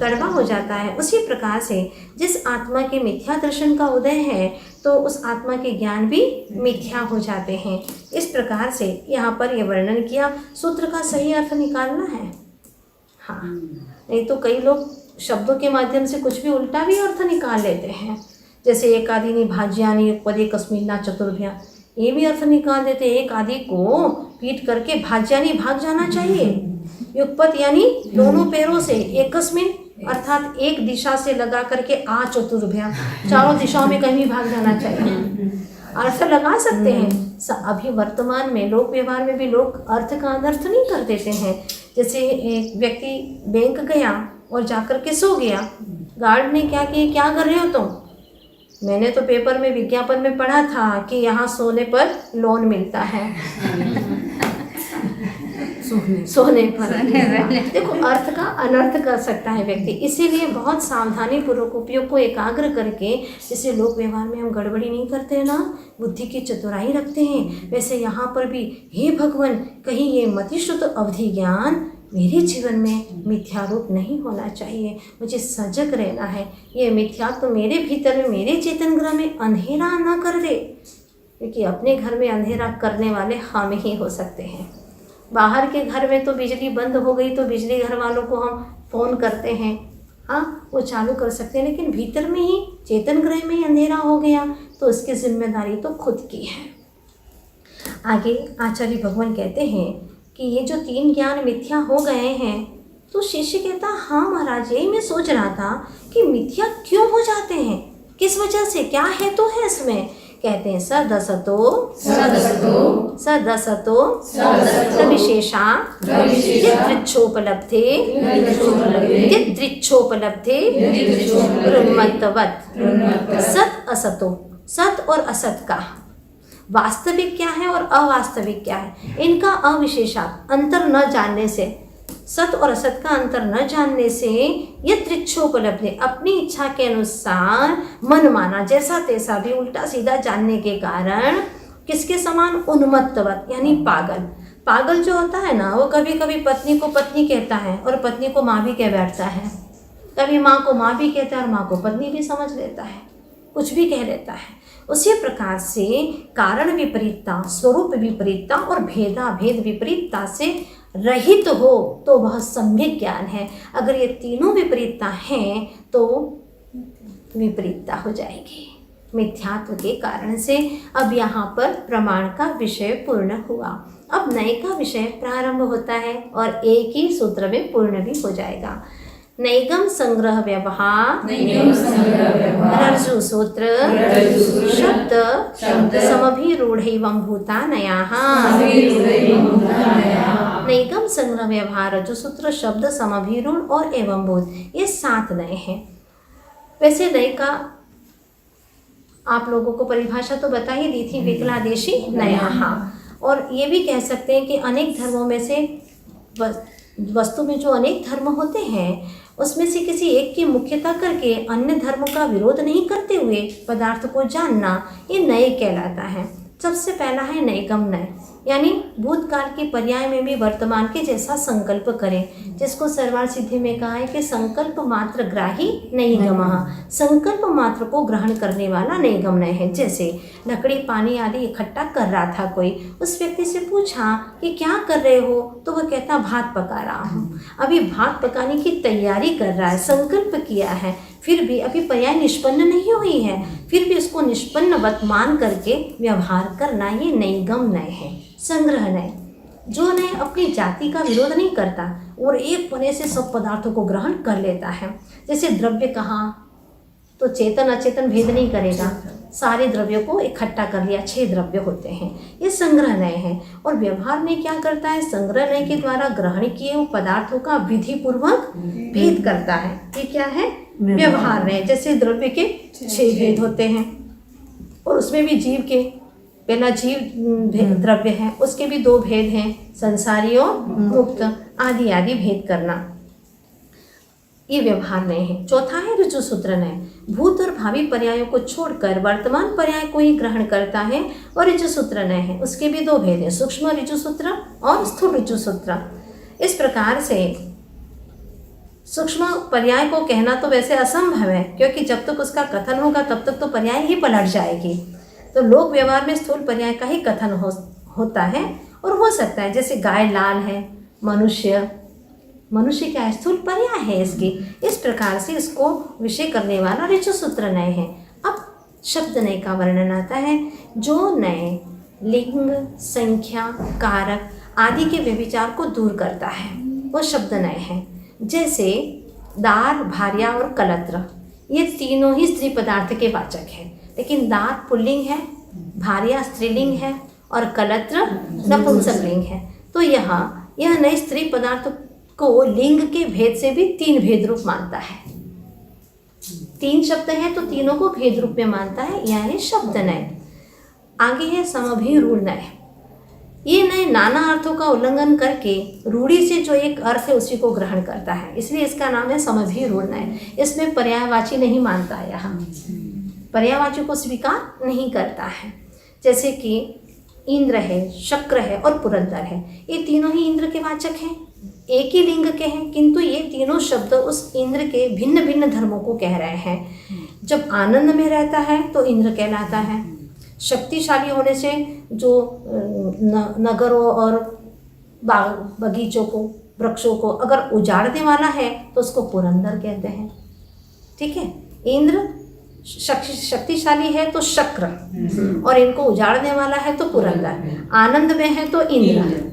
[SPEAKER 2] कड़वा हो जाता है, उसी प्रकार से जिस आत्मा के मिथ्या दर्शन का उदय है तो उस आत्मा के ज्ञान भी मिथ्या हो जाते हैं। इस प्रकार से यहाँ पर यह वर्णन किया। सूत्र का सही अर्थ निकालना है। हाँ, नहीं तो कई लोग शब्दों के माध्यम से कुछ भी उल्टा भी अर्थ निकाल लेते हैं। जैसे एकादीनि भाज्यानि युगपदेकस्मिन्ना चतुर्भ्यः, ये भी अर्थ निकाल देते, एक आदि को पीट करके भाज्यानि भाग जाना चाहिए। युगपद यानी दोनों पैरों से, एकस्मिन अर्थात एक दिशा से लगा करके आ चतुर्भ्यः, चारों दिशाओं में कहीं भाग जाना चाहिए। अर्थ लगा सकते हैं, अभी वर्तमान में लोक व्यवहार में भी लोग अर्थ का अनर्थ नहीं कर देते हैं। जैसे एक व्यक्ति बैंक गया और जाकर के सो गया, गार्ड ने क्या किया, क्या कर रहे हो तुम? मैंने तो पेपर में विज्ञापन में पढ़ा था कि यहाँ सोने पर लोन मिलता है। सोने पर देखो, अर्थ का अनर्थ कर सकता है व्यक्ति, इसीलिए बहुत सावधानी पूर्वक उपयोग को एकाग्र करके, जैसे लोक व्यवहार में हम गड़बड़ी नहीं करते हैं ना, बुद्धि की चतुराई रखते हैं, वैसे यहाँ पर भी हे भगवान कहीं ये मतिश्रुत अवधि ज्ञान मेरे जीवन में मिथ्यारूप नहीं होना चाहिए, मुझे सजग रहना है। ये मिथ्या तो मेरे भीतर में, मेरे चेतन ग्रह में अंधेरा ना कर दे, क्योंकि अपने घर में अंधेरा करने वाले हम ही हो सकते हैं। बाहर के घर में तो बिजली बंद हो गई तो बिजली घर वालों को हम फ़ोन करते हैं, हाँ वो चालू कर सकते हैं, लेकिन भीतर में ही चेतन ग्रह में ही अंधेरा हो गया तो उसकी जिम्मेदारी तो खुद की है। आगे आचार्य भगवान कहते हैं कि ये जो 3 ज्ञान मिथ्या हो गए हैं, तो शिष्य कहता हाँ महाराज, यही मैं सोच रहा था कि मिथ्या क्यों हो जाते हैं, किस वजह से, क्या हेतु है इसमें। कहते हैं सदसतो विशेषा तितृच्छोपलब्धे सत असतो, सत और असत का वास्तविक क्या है और अवास्तविक क्या है, इनका अविशेषात अंतर न जानने से, सत और असत का अंतर न जानने से ये त्रिच्छोपलब्ध है, अपनी इच्छा के अनुसार मन माना जैसा तैसा भी उल्टा सीधा जानने के कारण किसके समान, उन्मत्तवत यानी पागल। पागल जो होता है ना, वो कभी कभी पत्नी को पत्नी कहता है और पत्नी को माँ भी कह बैठता है, कभी माँ को माँ भी कहता है और माँ को पत्नी भी समझ लेता है, कुछ भी कह लेता है। उसी प्रकार से कारण विपरीतता, स्वरूप विपरीतता और भेदाभेद विपरीतता से रहित हो तो वह सम्यक ज्ञान है। अगर ये तीनों विपरीतता हैं तो विपरीतता हो जाएगी मिथ्यात्व के कारण से। अब यहाँ पर प्रमाण का विषय पूर्ण हुआ, अब नए का विषय प्रारंभ होता है और एक ही सूत्र में पूर्ण भी हो जाएगा। नैगम संग्रह व्यवहार रज्जु सूत्र शब्द समभिरूढ़ैवं भूतानयाः। नैगम संग्रह व्यवहार रज्जु सूत्र शब्द समभिरूढ़ और एवं भूत, ये 7 नए हैं। वैसे नए का आप लोगों को परिभाषा तो बता ही दी थी, विकलादेशी नयाः, और ये भी कह सकते हैं कि अनेक धर्मों में से वस्तु में जो अनेक धर्म होते हैं उसमें से किसी एक की मुख्यता करके अन्य धर्म का विरोध नहीं करते हुए पदार्थ को जानना, ये नए कहलाता है। सबसे पहला है नैगम नय, यानी भूतकाल के पर्याय में भी वर्तमान के जैसा संकल्प करें, जिसको सर्वार सिद्धि में कहा है कि संकल्प मात्र ग्राही नैगमः, संकल्प मात्र को ग्रहण करने वाला नैगम नय है। जैसे लकड़ी पानी आदि इकट्ठा कर रहा था कोई, उस व्यक्ति से पूछा कि क्या कर रहे हो, तो वह कहता भात पका रहा हूँ। अभी भात पकाने की तैयारी कर रहा है, संकल्प किया है, फिर भी अभी पर्याय निष्पन्न नहीं हुई है, फिर भी उसको निष्पन्नवत मान करके व्यवहार करना, ये नैगम नय है। संग्रह नय, जो नय अपनी जाति का विरोध नहीं करता और एक पने से सब पदार्थों को ग्रहण कर लेता है। जैसे द्रव्य कहा तो चेतन अचेतन भेद नहीं करेगा, सारे द्रव्यों को इकट्ठा कर लिया, 6 द्रव्य होते हैं, ये संग्रह नय है। और व्यवहार में क्या करता है, संग्रह नय के द्वारा ग्रहण किए हुए पदार्थों का विधि पूर्वक भेद करता है। ये क्या है, व्यवहार नय। जैसे द्रव्य के 6 भेद होते हैं और उसमें भी जीव के, पहला जीव द्रव्य है, उसके भी 2 भेद हैं, संसारी और मुक्त, आदि आदि भेद करना, ये व्यवहार नय है। चौथा है ऋजु सूत्र नय, भूत और भावी पर्यायों को छोड़कर वर्तमान पर्याय को ही ग्रहण करता है और ऋजु सूत्र नय है। उसके भी 2 भेद हैं, सूक्ष्म ऋजु सूत्र और स्थूल ऋजु सूत्र। इस प्रकार से सूक्ष्म पर्याय को कहना तो वैसे असंभव है, क्योंकि जब तक उसका कथन होगा तब तक तो पर्याय ही पलट जाएगी। तो लोक व्यवहार में स्थूल पर्याय का ही कथन होता है और हो सकता है, जैसे गाय लाल है, मनुष्य क्या है, स्थूल पर्याय है इसकी। इस प्रकार से इसको विषय करने वाला ऋजु सूत्र नय है। अब शब्द नय का वर्णन आता है, जो नय लिंग, संख्या, कारक आदि के व्यभिचार को दूर करता है, वो शब्द नय है। जैसे दार, भार्या और कलत्र, ये तीनों ही स्त्री पदार्थ के वाचक हैं, लेकिन दार पुल्लिंग है, भार्या स्त्रीलिंग है और कलत्र नपुंसकलिंग है। तो यहाँ यह नए स्त्री पदार्थ को लिंग के भेद से भी 3 भेद रूप मानता है। 3 शब्द हैं तो तीनों को भेद रूप में मानता है, यानी शब्द नय। आगे है समभिरूढ़ नय। ये नय नाना अर्थों का उल्लंघन करके रूढ़ी से जो एक अर्थ है उसी को ग्रहण करता है, इसलिए इसका नाम है समभिरूढ़ नय। इसमें पर्यायवाची नहीं मानता है, यहाँ पर्यायवाची को स्वीकार नहीं करता है। जैसे कि इंद्र है, शक्र है और पुरंदर है, ये तीनों ही इंद्र के वाचक हैं, एक ही लिंग के हैं, किंतु ये तीनों शब्द उस इंद्र के भिन्न भिन्न धर्मों को कह रहे हैं। जब आनंद में रहता है तो इंद्र कहलाता है, शक्तिशाली होने से जो नगरों और बगीचों को, वृक्षों को अगर उजाड़ने वाला है तो उसको पुरंदर कहते हैं। ठीक है, इंद्र शक्तिशाली है तो शक्र, और इनको उजाड़ने वाला है तो पुरंदर, आनंद में है तो इंद्र।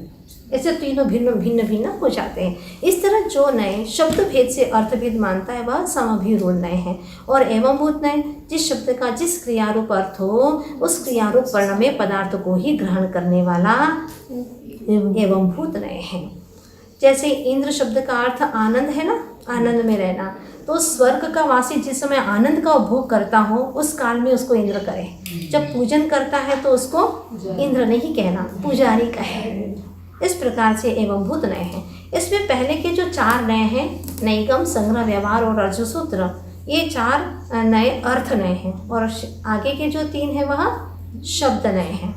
[SPEAKER 2] ऐसे तीनों भिन्न भिन्न भिन्न हो जाते हैं। इस तरह जो नय शब्द भेद से अर्थभेद मानता है वह समभिरूढ़ नय है। और एवंभूत नय जिस शब्द का जिस क्रियारूप अर्थ हो उस क्रियारूप वर्णमय पदार्थ को ही ग्रहण करने वाला एवंभूत नय है। जैसे इंद्र शब्द का अर्थ आनंद है ना, आनंद में रहना, तो स्वर्ग का वासी जिस समय आनंद का उपभोग करता हो उस काल में उसको इंद्र करे। जब पूजन करता है तो उसको इंद्र नहीं कहना, पुजारी कहे। इस प्रकार से एवंभूत नय है। इसमें पहले के जो 4 नय हैं, नैगम, संग्रह, व्यवहार और अर्धसूत्र, ये 4 नए अर्थ नय हैं, और आगे के जो 3 हैं वह शब्द नय हैं।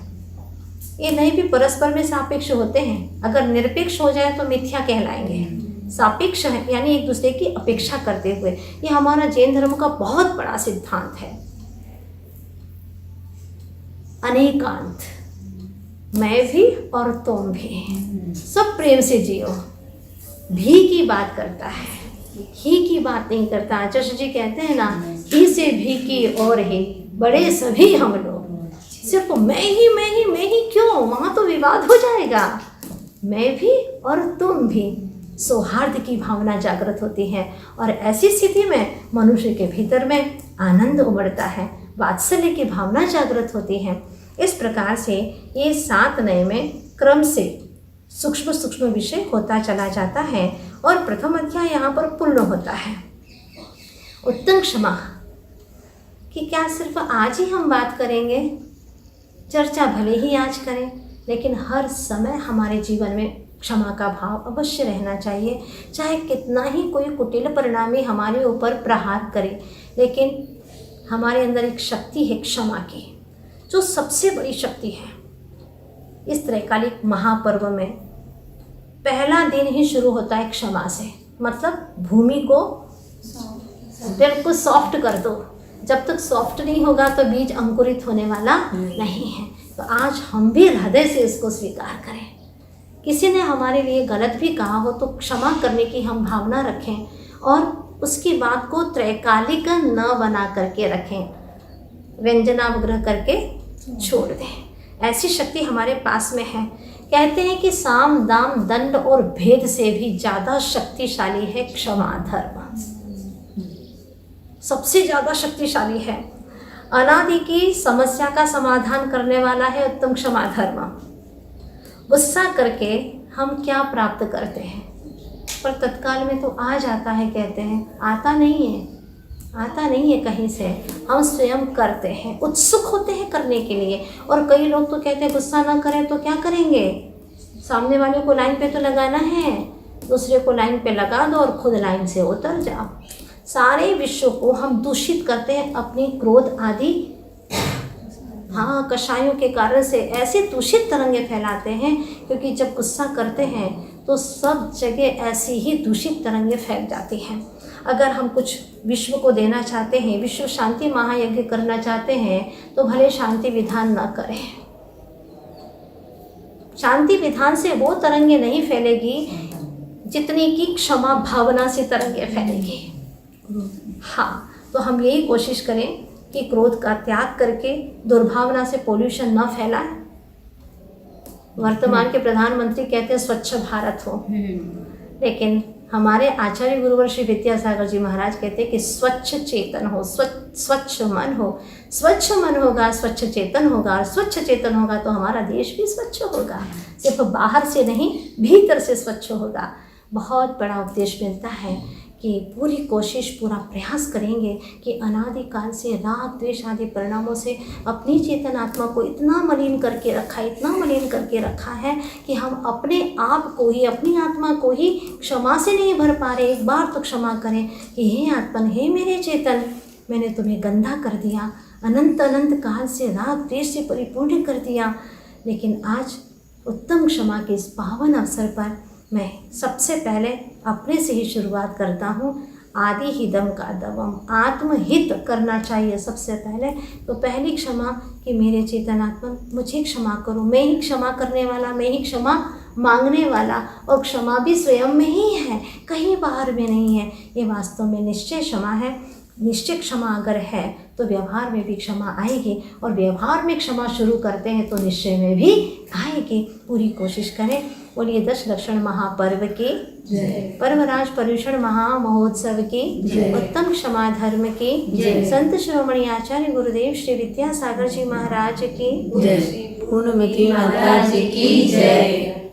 [SPEAKER 2] ये नय भी परस्पर में सापेक्ष होते हैं। अगर निरपेक्ष हो जाए तो मिथ्या कहलाएंगे, सापेक्ष है यानी एक दूसरे की अपेक्षा करते हुए। ये हमारा जैन धर्म का बहुत बड़ा सिद्धांत है। अनेकांत, मैं भी और तुम भी, सब प्रेम से जियो। भी की बात करता है, ही की बात नहीं करता। आचार्य जी कहते हैं ना, ही से भी की और ही बड़े सभी हम लोग। सिर्फ मैं ही क्यों, वहाँ तो विवाद हो जाएगा। मैं भी और तुम भी, सौहार्द की भावना जागृत होती है, और ऐसी स्थिति में मनुष्य के भीतर में आनंद उमड़ता है, वात्सल्य की भावना जागृत होती है। इस प्रकार से ये 7 नय में क्रम से सूक्ष्म सूक्ष्म विषय होता चला जाता है, और प्रथम अध्याय यहाँ पर पूर्ण होता है। उत्तम क्षमा कि क्या सिर्फ आज ही हम बात करेंगे, चर्चा भले ही आज करें, लेकिन हर समय हमारे जीवन में क्षमा का भाव अवश्य रहना चाहिए। चाहे कितना ही कोई कुटिल परिणामी हमारे ऊपर प्रहार करे, लेकिन हमारे अंदर एक शक्ति है क्षमा की, जो सबसे बड़ी शक्ति है। इस त्रैकालिक महापर्व में पहला दिन ही शुरू होता है क्षमा से, मतलब भूमि को बिल्कुल सॉफ्ट कर दो। जब तक सॉफ्ट नहीं होगा तो बीज अंकुरित होने वाला नहीं है। तो आज हम भी हृदय से इसको स्वीकार करें। किसी ने हमारे लिए गलत भी कहा हो तो क्षमा करने की हम भावना रखें, और उसकी बात को त्रैकालिक न बना करके रखें, व्यंजनावग्रह करके छोड़ दें। ऐसी शक्ति हमारे पास में है। कहते हैं कि साम, दाम, दंड और भेद से भी ज़्यादा शक्तिशाली है क्षमा धर्म, सबसे ज़्यादा शक्तिशाली है। अनादि की समस्या का समाधान करने वाला है उत्तम क्षमा धर्म। गुस्सा करके हम क्या प्राप्त करते हैं, पर तत्काल में तो आ जाता है, कहते हैं आता नहीं है कहीं से, हम स्वयं करते हैं, उत्सुक होते हैं करने के लिए। और कई लोग तो कहते हैं गुस्सा ना करें तो क्या करेंगे, सामने वाले को लाइन पे तो लगाना है, दूसरे को लाइन पे लगा दो और खुद लाइन से उतर जाओ। सारे विश्व को हम दूषित करते हैं अपनी क्रोध आदि कषायों के कारण से। ऐसे दूषित तरंगे फैलाते हैं, क्योंकि जब गुस्सा करते हैं तो सब जगह ऐसी ही दूषित तरंगे फैल जाती हैं। अगर हम कुछ विश्व को देना चाहते हैं, विश्व शांति महायज्ञ करना चाहते हैं, तो भले शांति विधान न करें। शांति विधान से वो तरंगे नहीं फैलेगी जितनी की क्षमा भावना से तरंगे फैलेगी। तो हम यही कोशिश करें कि क्रोध का त्याग करके दुर्भावना से पोल्यूशन न फैलाएं। वर्तमान के प्रधानमंत्री कहते हैं स्वच्छ भारत हो, लेकिन हमारे आचार्य गुरुवर श्री विद्यासागर जी महाराज कहते हैं कि स्वच्छ चेतन हो, स्वच्छ मन हो। स्वच्छ मन होगा, स्वच्छ चेतन होगा, और स्वच्छ चेतन होगा तो हमारा देश भी स्वच्छ होगा। सिर्फ बाहर से नहीं, भीतर से स्वच्छ होगा। बहुत बड़ा उपदेश मिलता है कि पूरी कोशिश, पूरा प्रयास करेंगे कि अनादिकाल से राग द्वेष आदि परिणामों से अपनी चेतन आत्मा को इतना मलिन करके रखा, इतना मलिन करके रखा है कि हम अपने आप को ही, अपनी आत्मा को ही क्षमा से नहीं भर पा रहे। एक बार तो क्षमा करें कि हे आत्मन, हे मेरे चेतन, मैंने तुम्हें गंदा कर दिया, अनंत अनंत काल से राग द्वेष से परिपूर्ण कर दिया। लेकिन आज उत्तम क्षमा के इस पावन अवसर पर मैं सबसे पहले अपने से ही शुरुआत करता हूँ। आदि ही दम का दवम, आत्महित करना चाहिए सबसे पहले। तो पहली क्षमा कि मेरे चेतनात्मा मुझे क्षमा करो। मैं ही क्षमा करने वाला, मैं ही क्षमा मांगने वाला, और क्षमा भी स्वयं में ही है, कहीं बाहर में नहीं है। ये वास्तव में निश्चय क्षमा है। निश्चय क्षमा अगर है तो व्यवहार में भी क्षमा आएगी, और व्यवहार में क्षमा शुरू करते हैं तो निश्चय में भी आएगी। पूरी कोशिश करें। बोलिए 10 लक्षण महापर्व की
[SPEAKER 1] जय,
[SPEAKER 2] पर्वराज पर्यूषण महामहोत्सव की उत्तम क्षमा धर्म की संत शिरोमणि आचार्य गुरुदेव श्री विद्यासागर जी महाराज की
[SPEAKER 1] जय, पूर्णमती माता जी की जय।